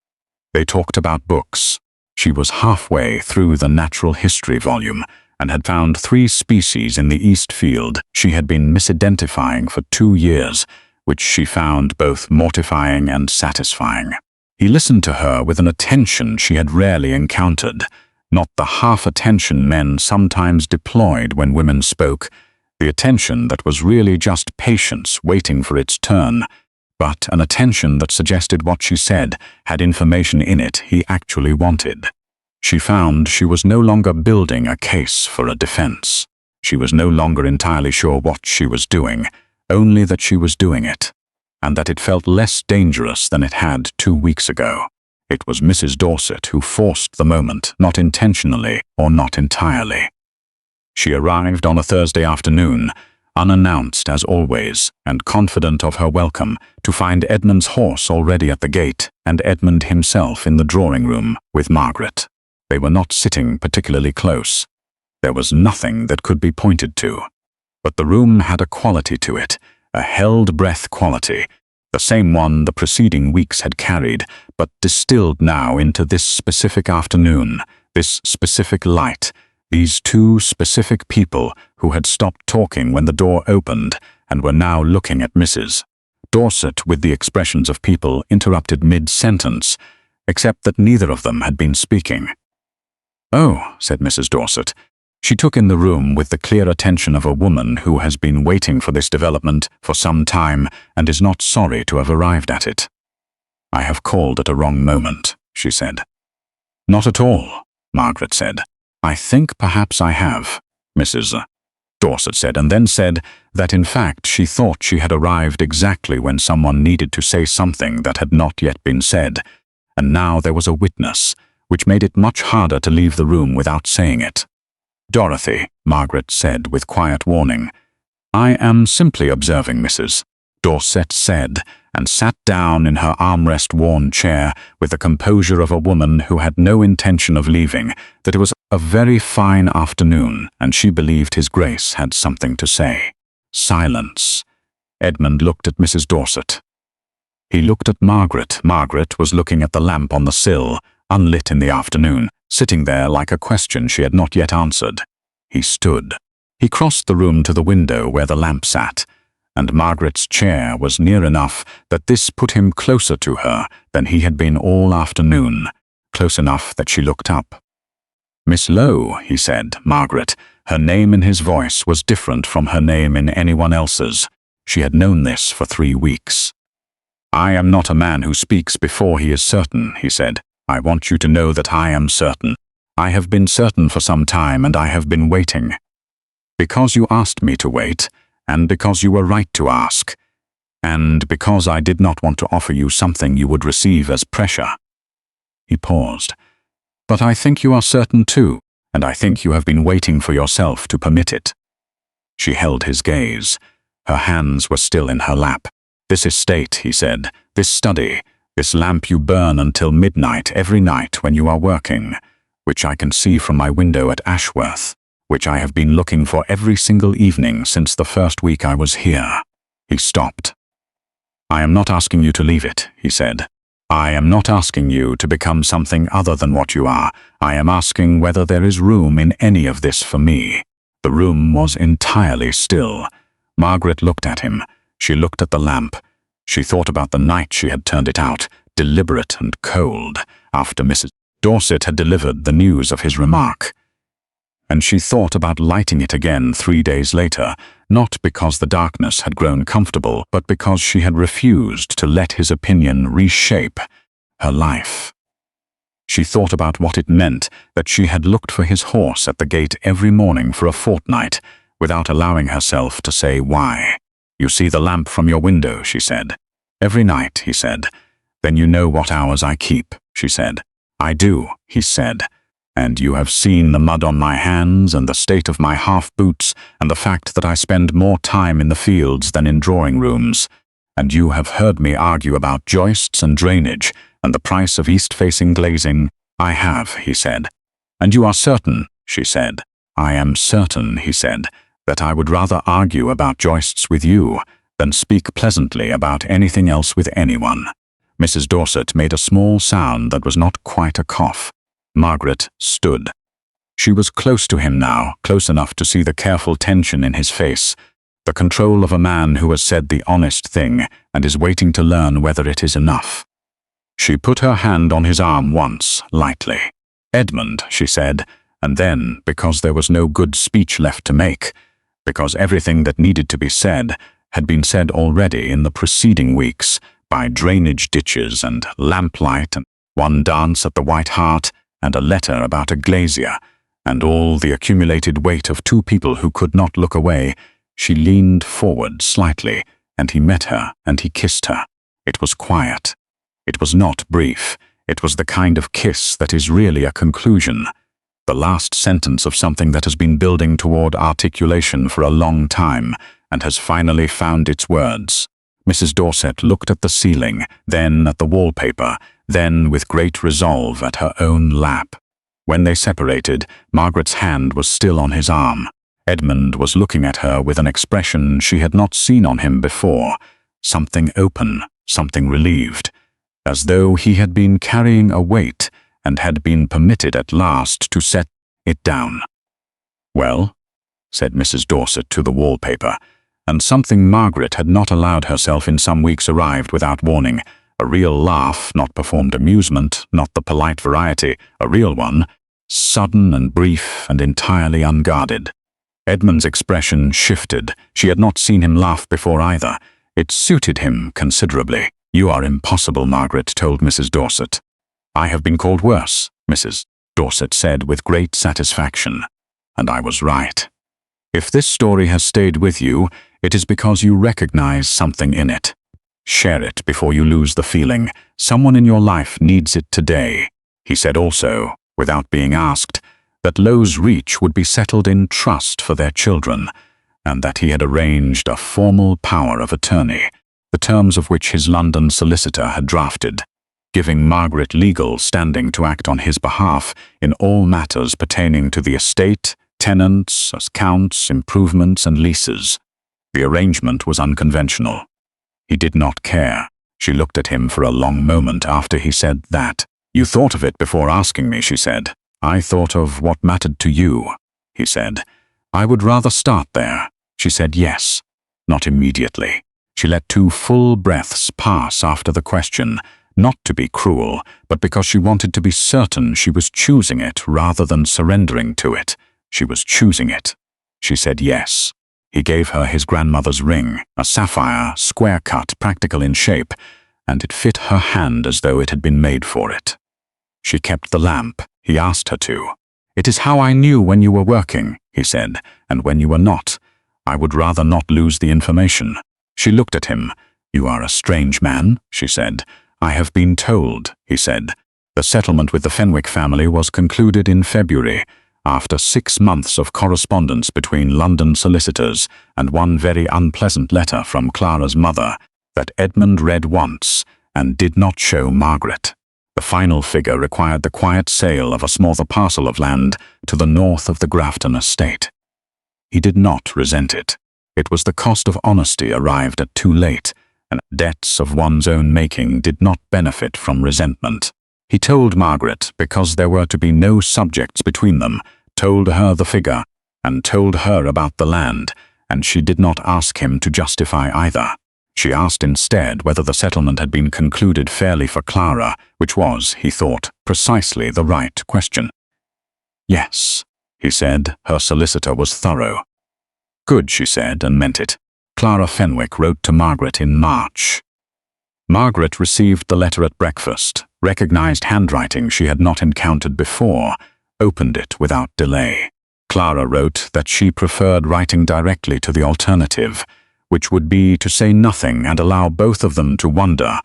They talked about books. She was halfway through the natural history volume and had found 3 species in the East Field she had been misidentifying for 2 years, which she found both mortifying and satisfying. He listened to her with an attention she had rarely encountered, not the half-attention men sometimes deployed when women spoke, the attention that was really just patience waiting for its turn, but an attention that suggested what she said had information in it he actually wanted. She found she was no longer building a case for a defense. She was no longer entirely sure what she was doing, only that she was doing it, and that it felt less dangerous than it had 2 weeks ago. It was Mrs. Dorset who forced the moment, not intentionally or not entirely. She arrived on a Thursday afternoon, unannounced as always, and confident of her welcome, to find Edmund's horse already at the gate and Edmund himself in the drawing room with Margaret. They were not sitting particularly close. There was nothing that could be pointed to. But the room had a quality to it, a held-breath quality, the same one the preceding weeks had carried, but distilled now into this specific afternoon, this specific light, these 2 specific people who had stopped talking when the door opened and were now looking at Mrs. Dorset with the expressions of people interrupted mid-sentence, except that neither of them had been speaking. "Oh," said Mrs. Dorset. She took in the room with the clear attention of a woman who has been waiting for this development for some time and is not sorry to have arrived at it. "I have called at a wrong moment," she said. "Not at all," Margaret said. "I think perhaps I have," Mrs. Dorset said, and then said that in fact she thought she had arrived exactly when someone needed to say something that had not yet been said, and now there was a witness, which made it much harder to leave the room without saying it. "Dorothy," Margaret said with quiet warning. "I am simply observing," Mrs. Dorset said, and sat down in her armrest-worn chair with the composure of a woman who had no intention of leaving, that it was a very fine afternoon, and she believed His Grace had something to say. Silence. Edmund looked at Mrs. Dorset. He looked at Margaret. Margaret was looking at the lamp on the sill, unlit in the afternoon, sitting there like a question she had not yet answered. He stood. He crossed the room to the window where the lamp sat, and Margaret's chair was near enough that this put him closer to her than he had been all afternoon, close enough that she looked up. "Miss Lowe," he said. Margaret, her name in his voice was different from her name in anyone else's. She had known this for 3 weeks. "I am not a man who speaks before he is certain," he said. "I want you to know that I am certain. I have been certain for some time, and I have been waiting." Because you asked me to wait, and because you were right to ask, and because I did not want to offer you something you would receive as pressure." He paused. "But I think you are certain too, and I think you have been waiting for yourself to permit it." She held his gaze. Her hands were still in her lap. "This estate," he said, "this study, this lamp you burn until midnight every night when you are working, which I can see from my window at Ashworth, which I have been looking for every single evening since the first week I was here." He stopped. "I am not asking you to leave it," he said. "I am not asking you to become something other than what you are. I am asking whether there is room in any of this for me." The room was entirely still. Margaret looked at him. She looked at the lamp. She thought about the night she had turned it out, deliberate and cold, after Mrs. Dorset had delivered the news of his remark. And she thought about lighting it again 3 days later, not because the darkness had grown comfortable, but because she had refused to let his opinion reshape her life. She thought about what it meant that she had looked for his horse at the gate every morning for a fortnight, without allowing herself to say why. "You see the lamp from your window," she said. "Every night," he said. "Then you know what hours I keep," she said. "I do," he said. "And you have seen the mud on my hands and the state of my half-boots and the fact that I spend more time in the fields than in drawing rooms. And you have heard me argue about joists and drainage and the price of east-facing glazing." "I have," he said. "And you are certain," she said. "I am certain," he said, "that I would rather argue about joists with you than speak pleasantly about anything else with anyone." Mrs. Dorset made a small sound that was not quite a cough. Margaret stood. She was close to him now, close enough to see the careful tension in his face, the control of a man who has said the honest thing and is waiting to learn whether it is enough. She put her hand on his arm once, lightly. "Edmund," she said, and then, because there was no good speech left to make, because everything that needed to be said had been said already in the preceding weeks, by drainage ditches and lamplight and one dance at the White Hart and a letter about a glazier, and all the accumulated weight of two people who could not look away, she leaned forward slightly, and he met her and he kissed her. It was quiet. It was not brief. It was the kind of kiss that is really a conclusion, the last sentence of something that has been building toward articulation for a long time and has finally found its words. Mrs. Dorset looked at the ceiling, then at the wallpaper, then with great resolve at her own lap. When they separated, Margaret's hand was still on his arm. Edmund was looking at her with an expression she had not seen on him before, something open, something relieved, as though he had been carrying a weight and had been permitted at last to set it down. "Well," said Mrs. Dorset to the wallpaper, and something Margaret had not allowed herself in some weeks arrived without warning. A real laugh, not performed amusement, not the polite variety, a real one, sudden and brief and entirely unguarded. Edmund's expression shifted. She had not seen him laugh before either. It suited him considerably. "You are impossible," Margaret told Mrs. Dorset. "I have been called worse," Mrs. Dorset said with great satisfaction. "And I was right. If this story has stayed with you, it is because you recognize something in it. Share it before you lose the feeling. Someone in your life needs it today." He said also, without being asked, that Lowe's Reach would be settled in trust for their children, and that he had arranged a formal power of attorney, the terms of which his London solicitor had drafted, giving Margaret legal standing to act on his behalf in all matters pertaining to the estate, tenants, accounts, improvements, and leases. The arrangement was unconventional. He did not care. She looked at him for a long moment after he said that. "You thought of it before asking me," she said. "I thought of what mattered to you," he said. "I would rather start there." She said yes. Not immediately. She let 2 full breaths pass after the question, not to be cruel, but because she wanted to be certain she was choosing it rather than surrendering to it. She was choosing it. She said yes. He gave her his grandmother's ring, a sapphire, square-cut, practical in shape, and it fit her hand as though it had been made for it. She kept the lamp. He asked her to. "It is how I knew when you were working," he he said, and when you are not, I would rather not lose the information. She looked at him. You are a strange man, she said. I have been told, he said. The settlement with the Fenwick family was concluded in February, after 6 months of correspondence between London solicitors and one very unpleasant letter from Clara's mother that Edmund read once and did not show Margaret. The final figure required the quiet sale of a smaller parcel of land to the north of the Grafton estate. He did not resent it. It was the cost of honesty arrived at too late, and debts of one's own making did not benefit from resentment. He told Margaret because there were to be no subjects between them, told her the figure, and told her about the land, and she did not ask him to justify either. She asked instead whether the settlement had been concluded fairly for Clara, which was, he thought, precisely the right question. Yes, he said. Her solicitor was thorough. Good, she said, and meant it. Clara Fenwick wrote to Margaret in March. Margaret received the letter at breakfast, recognized handwriting she had not encountered before, opened it without delay. Clara wrote that she preferred writing directly to the alternative, which would be to say nothing and allow both of them to wonder,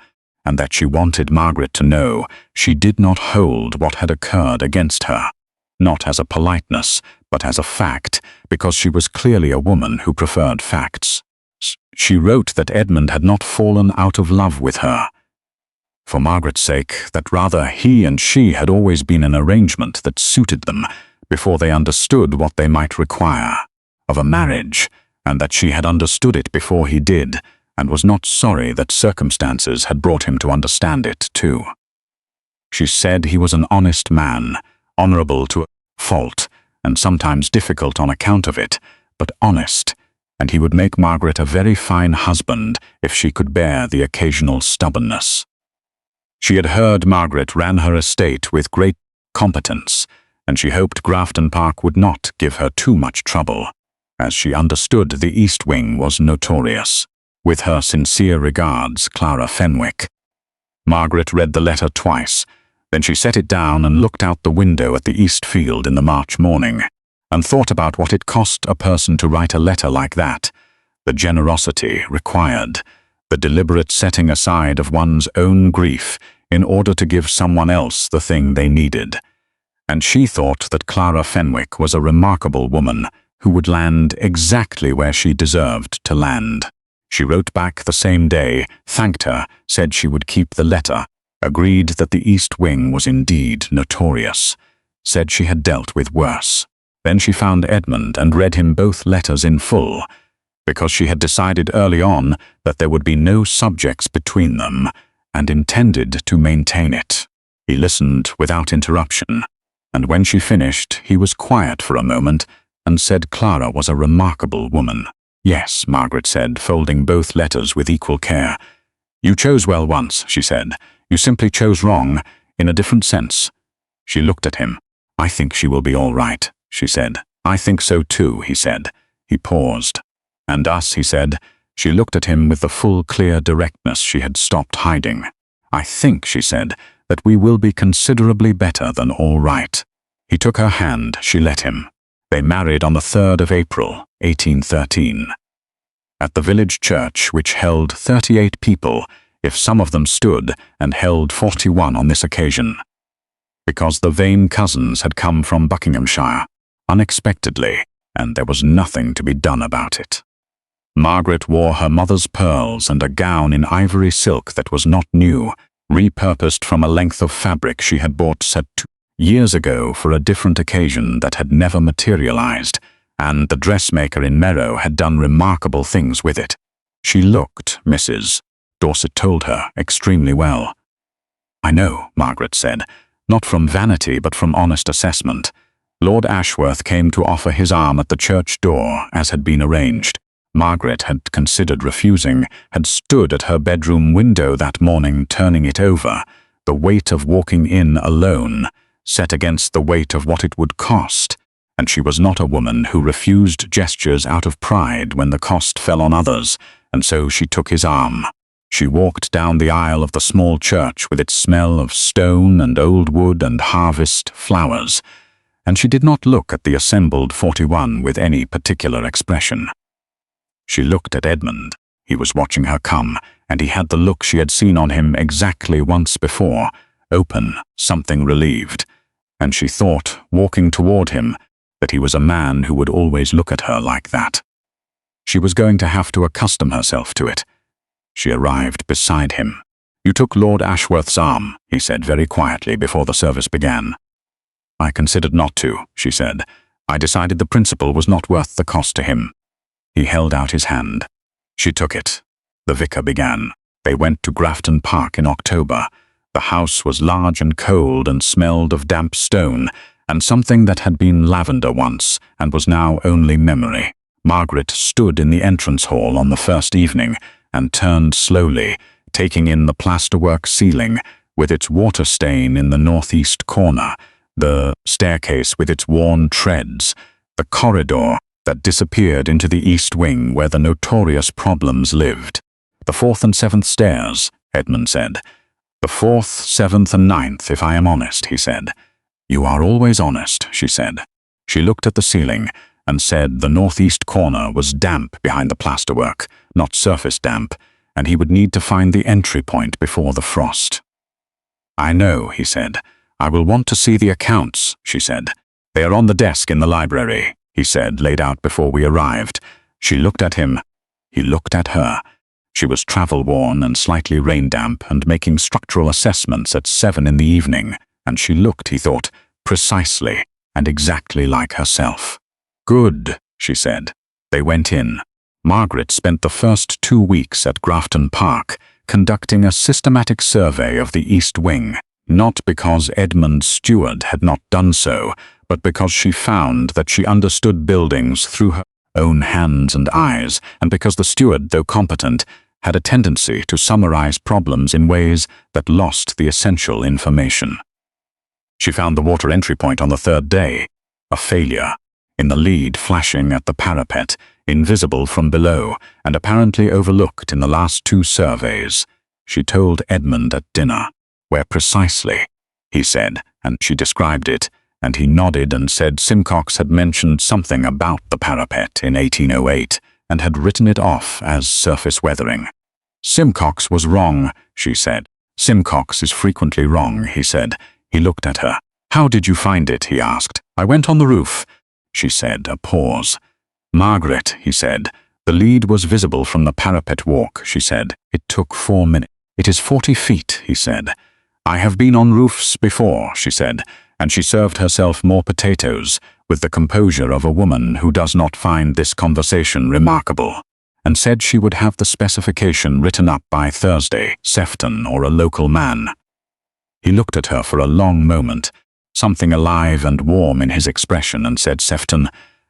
and that she wanted Margaret to know she did not hold what had occurred against her, not as a politeness, but as a fact, because she was clearly a woman who preferred facts. She wrote that Edmund had not fallen out of love with her. For Margaret's sake, that rather he and she had always been an arrangement that suited them before they understood what they might require of a marriage, and that she had understood it before he did, and was not sorry that circumstances had brought him to understand it too. She said he was an honest man, honorable to a fault, and sometimes difficult on account of it, but honest, and he would make Margaret a very fine husband if she could bear the occasional stubbornness. She had heard Margaret ran her estate with great competence, and she hoped Grafton Park would not give her too much trouble, as she understood the East Wing was notorious. With her sincere regards, Clara Fenwick. Margaret read the letter twice, then she set it down and looked out the window at the east field in the March morning, and thought about what it cost a person to write a letter like that, the generosity required, the deliberate setting aside of one's own grief in order to give someone else the thing they needed. And she thought that Clara Fenwick was a remarkable woman who would land exactly where she deserved to land. She wrote back the same day, thanked her, said she would keep the letter, agreed that the East Wing was indeed notorious, said she had dealt with worse. Then she found Edmund and read him both letters in full, because she had decided early on that there would be no subjects between them, and intended to maintain it. He listened without interruption, and when she finished, he was quiet for a moment and said Clara was a remarkable woman. Yes, Margaret said, folding both letters with equal care. You chose well once, she said. You simply chose wrong, in a different sense. She looked at him. I think she will be all right, she said. I think so too, he said. He paused. And us, he said. She looked at him with the full, clear directness she had stopped hiding. I think, she said, that we will be considerably better than all right. He took her hand, she let him. They married on the 3rd of April, 1813. At the village church, which held 38 people, if some of them stood, and held 41 on this occasion. Because the Vane cousins had come from Buckinghamshire, unexpectedly, and there was nothing to be done about it. Margaret wore her mother's pearls and a gown in ivory silk that was not new, repurposed from a length of fabric she had bought set 2 years ago for a different occasion that had never materialized, and the dressmaker in Merrow had done remarkable things with it. She looked, Mrs. Dorset told her, extremely well. I know, Margaret said, not from vanity but from honest assessment. Lord Ashworth came to offer his arm at the church door, as had been arranged. Margaret had considered refusing, had stood at her bedroom window that morning turning it over, the weight of walking in alone, set against the weight of what it would cost, and she was not a woman who refused gestures out of pride when the cost fell on others, and so she took his arm. She walked down the aisle of the small church with its smell of stone and old wood and harvest flowers, and she did not look at the assembled 41 with any particular expression. She looked at Edmund. He was watching her come, and he had the look she had seen on him exactly once before, open, something relieved, and she thought, walking toward him, that he was a man who would always look at her like that. She was going to have to accustom herself to it. She arrived beside him. "You took Lord Ashworth's arm," he said very quietly before the service began. "I considered not to," she said. "I decided the principle was not worth the cost to him." He held out his hand. She took it. The vicar began. They went to Grafton Park in October. The house was large and cold and smelled of damp stone, and something that had been lavender once and was now only memory. Margaret stood in the entrance hall on the first evening and turned slowly, taking in the plasterwork ceiling with its water stain in the northeast corner, the staircase with its worn treads, the corridor that disappeared into the east wing where the notorious problems lived. "The 4th and 7th stairs," Edmund said. "The 4th, 7th, and 9th, if I am honest," he said. "You are always honest," she said. She looked at the ceiling and said the northeast corner was damp behind the plasterwork, not surface damp, and he would need to find the entry point before the frost. "I know," he said. "I will want to see the accounts," she said. "They are on the desk in the library," he said, laid out before we arrived. She looked at him. He looked at her. She was travel-worn and slightly rain-damp and making structural assessments at 7 in the evening, and she looked, he thought, precisely and exactly like herself. "Good," she said. They went in. Margaret spent the first 2 weeks at Grafton Park conducting a systematic survey of the East Wing, not because Edmund's steward had not done so, but because she found that she understood buildings through her own hands and eyes, and because the steward, though competent, had a tendency to summarize problems in ways that lost the essential information. She found the water entry point on the 3rd day, a failure, in the lead flashing at the parapet, invisible from below, and apparently overlooked in the last 2 surveys. She told Edmund at dinner. "Where precisely?" he said, and she described it, and he nodded and said Simcox had mentioned something about the parapet in 1808 and had written it off as surface weathering. "Simcox was wrong," she said. "Simcox is frequently wrong," he said. He looked at her. "How did you find it?" he asked. "I went on the roof," she said, a pause. "Margaret," he said. "The lead was visible from the parapet walk," she said. "It took 4 minutes. It is 40 feet, he said. "I have been on roofs before," she said, and she served herself more potatoes with the composure of a woman who does not find this conversation remarkable, and said she would have the specification written up by Thursday, Sefton or a local man. He looked at her for a long moment, something alive and warm in his expression, and said, "Sefton,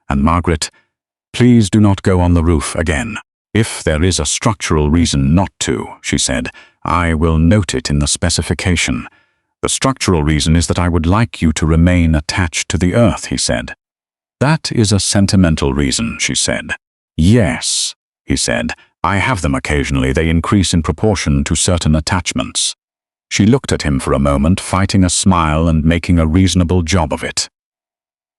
and Margaret, please do not go on the roof again. If there is a structural reason not to," she said, "I will note it in the specification. The structural reason is that I would like you to remain attached to the earth," he said. "That is a sentimental reason," she said. "Yes," he said, "I have them occasionally. They increase in proportion to certain attachments." She looked at him for a moment, fighting a smile and making a reasonable job of it.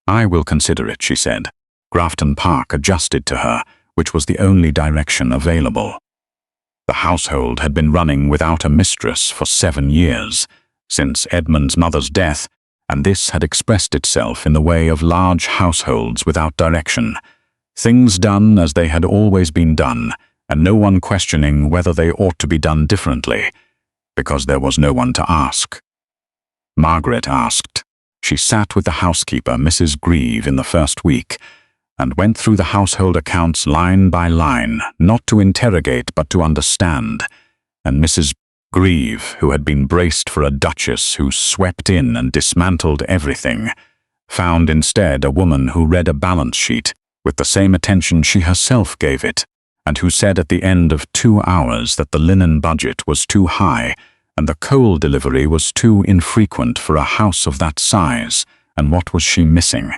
"I will consider it," she said. Grafton Park adjusted to her, which was the only direction available. The household had been running without a mistress for 7 years, since Edmund's mother's death, and this had expressed itself in the way of large households without direction, things done as they had always been done, and no one questioning whether they ought to be done differently, because there was no one to ask. Margaret asked. She sat with the housekeeper, Mrs. Grieve, in the first week, and went through the household accounts line by line, not to interrogate but to understand, and Mrs. Grieve, who had been braced for a duchess who swept in and dismantled everything, found instead a woman who read a balance sheet with the same attention she herself gave it, and who said at the end of 2 hours that the linen budget was too high and the coal delivery was too infrequent for a house of that size. And what was she missing?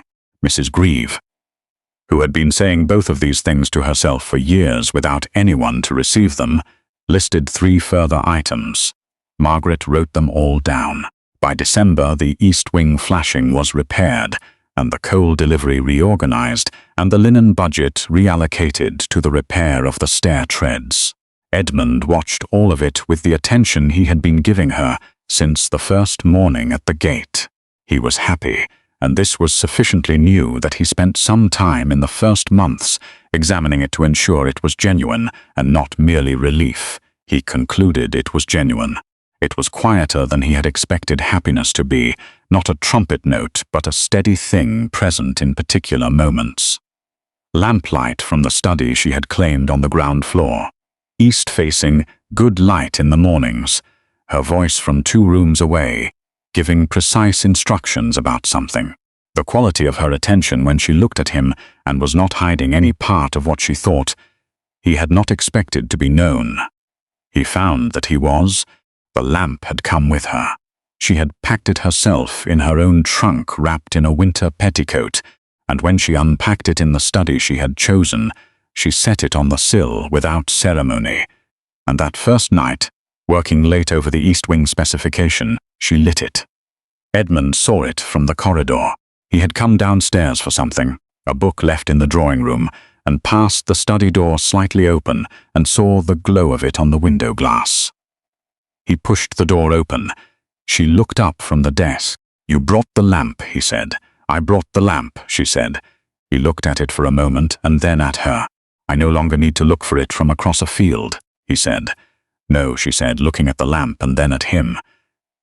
Mrs. Grieve, who had been saying both of these things to herself for years without anyone to receive them, listed 3 further items. Margaret wrote them all down. By December, the east wing flashing was repaired, and the coal delivery reorganized, and the linen budget reallocated to the repair of the stair treads. Edmund watched all of it with the attention he had been giving her since the first morning at the gate. He was happy, and this was sufficiently new that he spent some time in the first months examining it to ensure it was genuine and not merely relief. He concluded it was genuine. It was quieter than he had expected happiness to be, not a trumpet note, but a steady thing present in particular moments. Lamplight from the study she had claimed on the ground floor. East-facing, good light in the mornings. Her voice from 2 rooms away, giving precise instructions about something. The quality of her attention when she looked at him and was not hiding any part of what she thought. He had not expected to be known. He found that he was. The lamp had come with her. She had packed it herself in her own trunk wrapped in a winter petticoat, and when she unpacked it in the study she had chosen, she set it on the sill without ceremony. And that first night, working late over the East Wing specification, she lit it. Edmund saw it from the corridor. He had come downstairs for something, a book left in the drawing room, and passed the study door slightly open and saw the glow of it on the window glass. He pushed the door open. She looked up from the desk. "You brought the lamp," he said. "I brought the lamp," she said. He looked at it for a moment and then at her. "I no longer need to look for it from across a field," he said. "No," she said, looking at the lamp and then at him.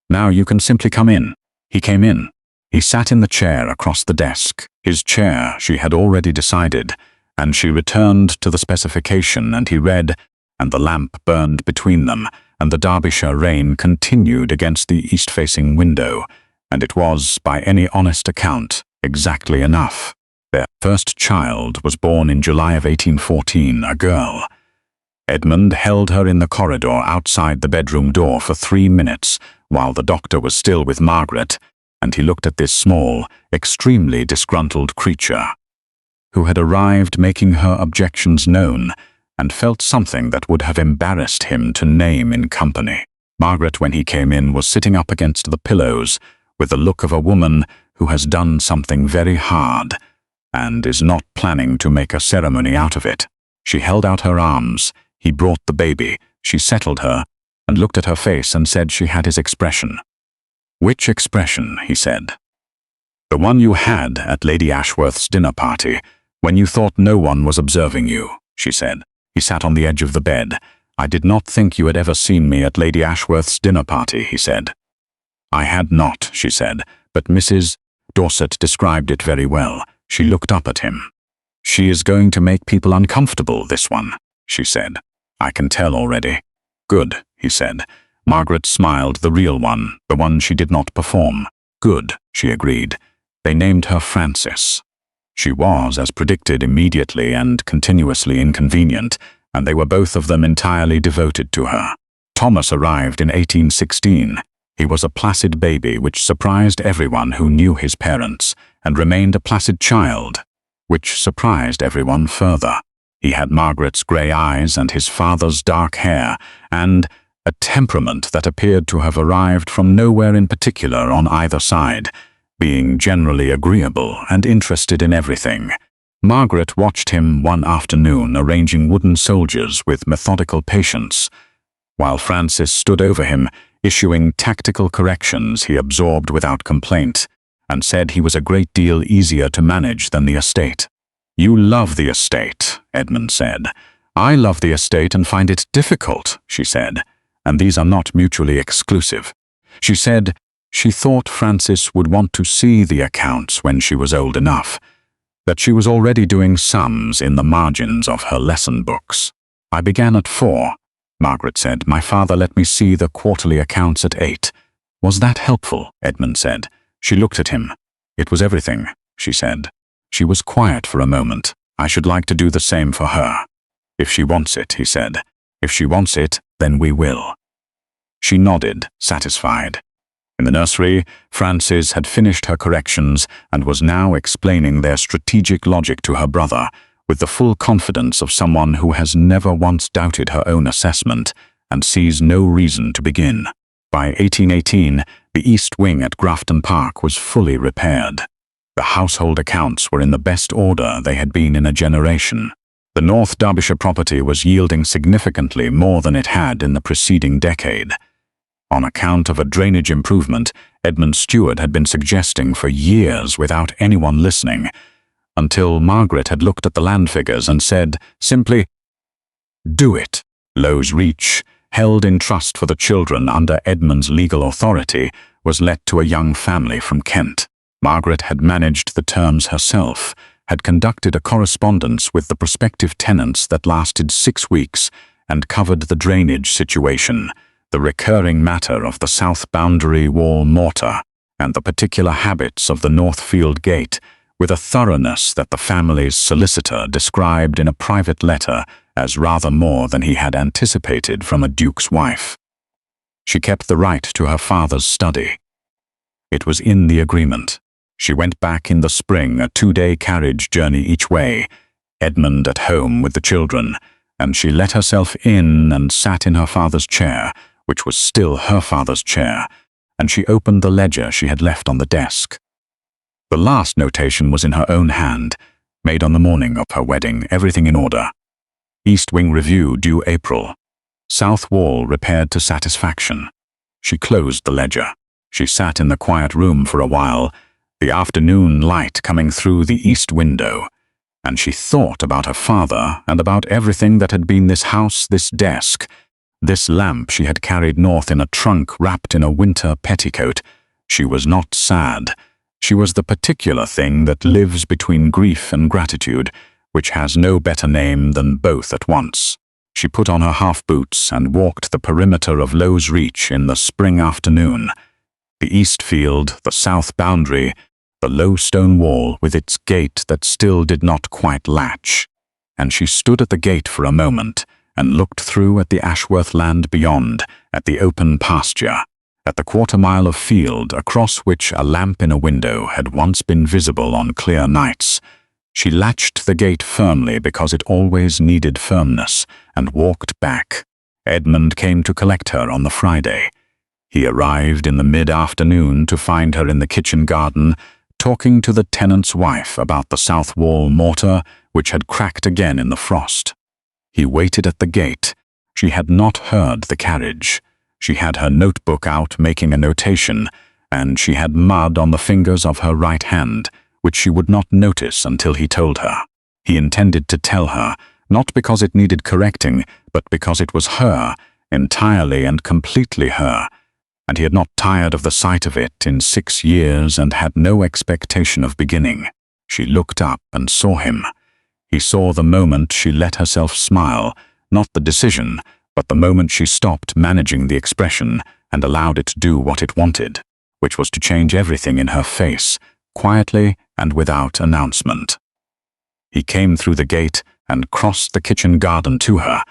"Now you can simply come in." He came in. He sat in the chair across the desk. His chair, she had already decided, and she returned to the specification and he read, and the lamp burned between them, and the Derbyshire rain continued against the east-facing window, and it was, by any honest account, exactly enough. Their first child was born in July of 1814, a girl. Edmund held her in the corridor outside the bedroom door for 3 minutes, while the doctor was still with Margaret, and he looked at this small, extremely disgruntled creature, who had arrived making her objections known, and felt something that would have embarrassed him to name in company. Margaret, when he came in, was sitting up against the pillows, with the look of a woman who has done something very hard, and is not planning to make a ceremony out of it. She held out her arms. He brought the baby. She settled her, and looked at her face and said she had his expression. "Which expression?" he said. "The one you had at Lady Ashworth's dinner party, when you thought no one was observing you," she said. He sat on the edge of the bed. "I did not think you had ever seen me at Lady Ashworth's dinner party," he said. "I had not," she said, "but Mrs. Dorset described it very well." She looked up at him. "She is going to make people uncomfortable, this one," she said. "I can tell already." "Good," he said. Margaret smiled, the real one, the one she did not perform. "Good," she agreed. They named her Frances. She was, as predicted, immediately and continuously inconvenient, and they were both of them entirely devoted to her. Thomas arrived in 1816. He was a placid baby which surprised everyone who knew his parents, and remained a placid child, which surprised everyone further. He had Margaret's grey eyes and his father's dark hair, and a temperament that appeared to have arrived from nowhere in particular on either side, being generally agreeable and interested in everything. Margaret watched him one afternoon arranging wooden soldiers with methodical patience, while Francis stood over him, issuing tactical corrections he absorbed without complaint, and said he was a great deal easier to manage than the estate. "You love the estate," Edmund said. "I love the estate and find it difficult," she said, "and these are not mutually exclusive." She said she thought Francis would want to see the accounts when she was old enough, that she was already doing sums in the margins of her lesson books. "I began at 4, Margaret said. "My father let me see the quarterly accounts at 8. "Was that helpful?" Edmund said. She looked at him. "It was everything," she said. She was quiet for a moment. "I should like to do the same for her." "If she wants it," he said. "If she wants it, then we will." She nodded, satisfied. In the nursery, Frances had finished her corrections and was now explaining their strategic logic to her brother, with the full confidence of someone who has never once doubted her own assessment and sees no reason to begin. By 1818, the East Wing at Grafton Park was fully repaired. The household accounts were in the best order they had been in a generation. The North Derbyshire property was yielding significantly more than it had in the preceding decade. On account of a drainage improvement Edmund Stewart had been suggesting for years without anyone listening, until Margaret had looked at the land figures and said simply, "Do it." Lowes Reach, held in trust for the children under Edmund's legal authority, was let to a young family from Kent. Margaret had managed the terms herself, had conducted a correspondence with the prospective tenants that lasted 6 weeks and covered the drainage situation, the recurring matter of the south boundary wall mortar, and the particular habits of the Northfield Gate, with a thoroughness that the family's solicitor described in a private letter as rather more than he had anticipated from a duke's wife. She kept the right to her father's study. It was in the agreement. She went back in the spring, a 2-day carriage journey each way, Edmund at home with the children, and she let herself in and sat in her father's chair, which was still her father's chair, and she opened the ledger she had left on the desk. The last notation was in her own hand, made on the morning of her wedding, everything in order. East Wing Review due April. South wall repaired to satisfaction. She closed the ledger. She sat in the quiet room for a while, the afternoon light coming through the east window, and she thought about her father and about everything that had been this house, this desk, this lamp she had carried north in a trunk wrapped in a winter petticoat. She was not sad. She was the particular thing that lives between grief and gratitude, which has no better name than both at once. She put on her half-boots and walked the perimeter of Lowes Reach in the spring afternoon. The east field, the south boundary, the low stone wall with its gate that still did not quite latch. And she stood at the gate for a moment and looked through at the Ashworth land beyond, at the open pasture, at the quarter-mile of field across which a lamp in a window had once been visible on clear nights. She latched the gate firmly because it always needed firmness, and walked back. Edmund came to collect her on the Friday. He arrived in the mid-afternoon to find her in the kitchen garden, talking to the tenant's wife about the south wall mortar, which had cracked again in the frost. He waited at the gate. She had not heard the carriage. She had her notebook out making a notation, and she had mud on the fingers of her right hand, which she would not notice until he told her. He intended to tell her, not because it needed correcting, but because it was her, entirely and completely her, and he had not tired of the sight of it in 6 years and had no expectation of beginning. She looked up and saw him. He saw the moment she let herself smile, not the decision, but the moment she stopped managing the expression and allowed it to do what it wanted, which was to change everything in her face, quietly and without announcement. He came through the gate and crossed the kitchen garden to her,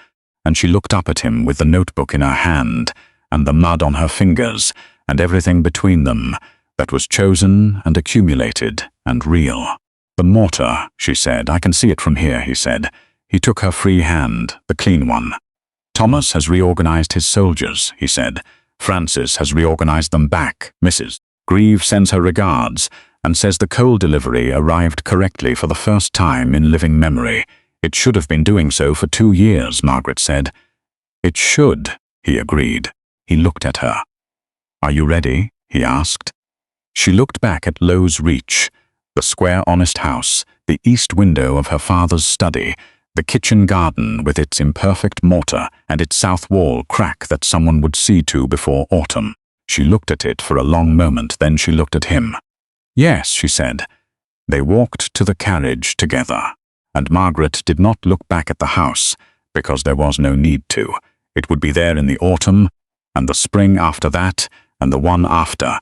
and she looked up at him with the notebook in her hand, and the mud on her fingers, and everything between them that was chosen and accumulated and real. "The mortar," she said. "I can see it from here," he said. He took her free hand, the clean one. "Thomas has reorganized his soldiers," he said. "Francis has reorganized them back. Mrs. Grieve sends her regards, and says the coal delivery arrived correctly for the first time in living memory. It should have been doing so for 2 years, Margaret said. "It should," he agreed. He looked at her. "Are you ready?" he asked. She looked back at Lowes Reach, the square honest house, the east window of her father's study, the kitchen garden with its imperfect mortar and its south wall crack that someone would see to before autumn. She looked at it for a long moment, then she looked at him. "Yes," she said. They walked to the carriage together, and Margaret did not look back at the house, because there was no need to. It would be there in the autumn, and the spring after that, and the one after,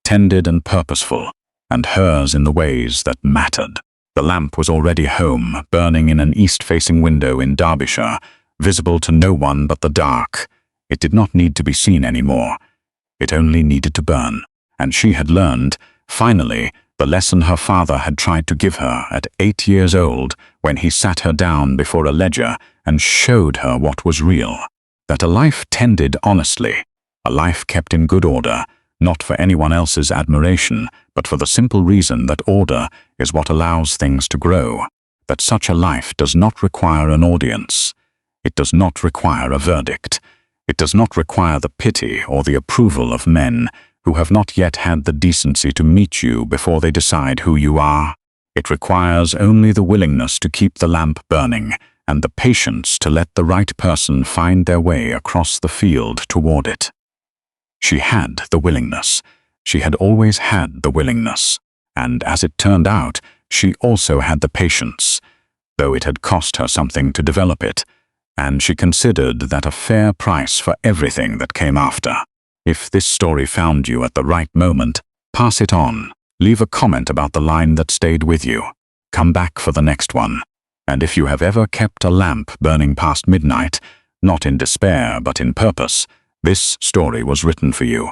tended and purposeful, and hers in the ways that mattered. The lamp was already home, burning in an east-facing window in Derbyshire, visible to no one but the dark. It did not need to be seen any more. It only needed to burn, and she had learned, finally, the lesson her father had tried to give her at 8 years old when he sat her down before a ledger and showed her what was real. That a life tended honestly, a life kept in good order, not for anyone else's admiration, but for the simple reason that order is what allows things to grow, that such a life does not require an audience. It does not require a verdict. It does not require the pity or the approval of men who have not yet had the decency to meet you before they decide who you are. It requires only the willingness to keep the lamp burning and the patience to let the right person find their way across the field toward it. She had the willingness. She had always had the willingness. And as it turned out, she also had the patience, though it had cost her something to develop it, and she considered that a fair price for everything that came after. If this story found you at the right moment, pass it on. Leave a comment about the line that stayed with you. Come back for the next one. And if you have ever kept a lamp burning past midnight, not in despair but in purpose, this story was written for you.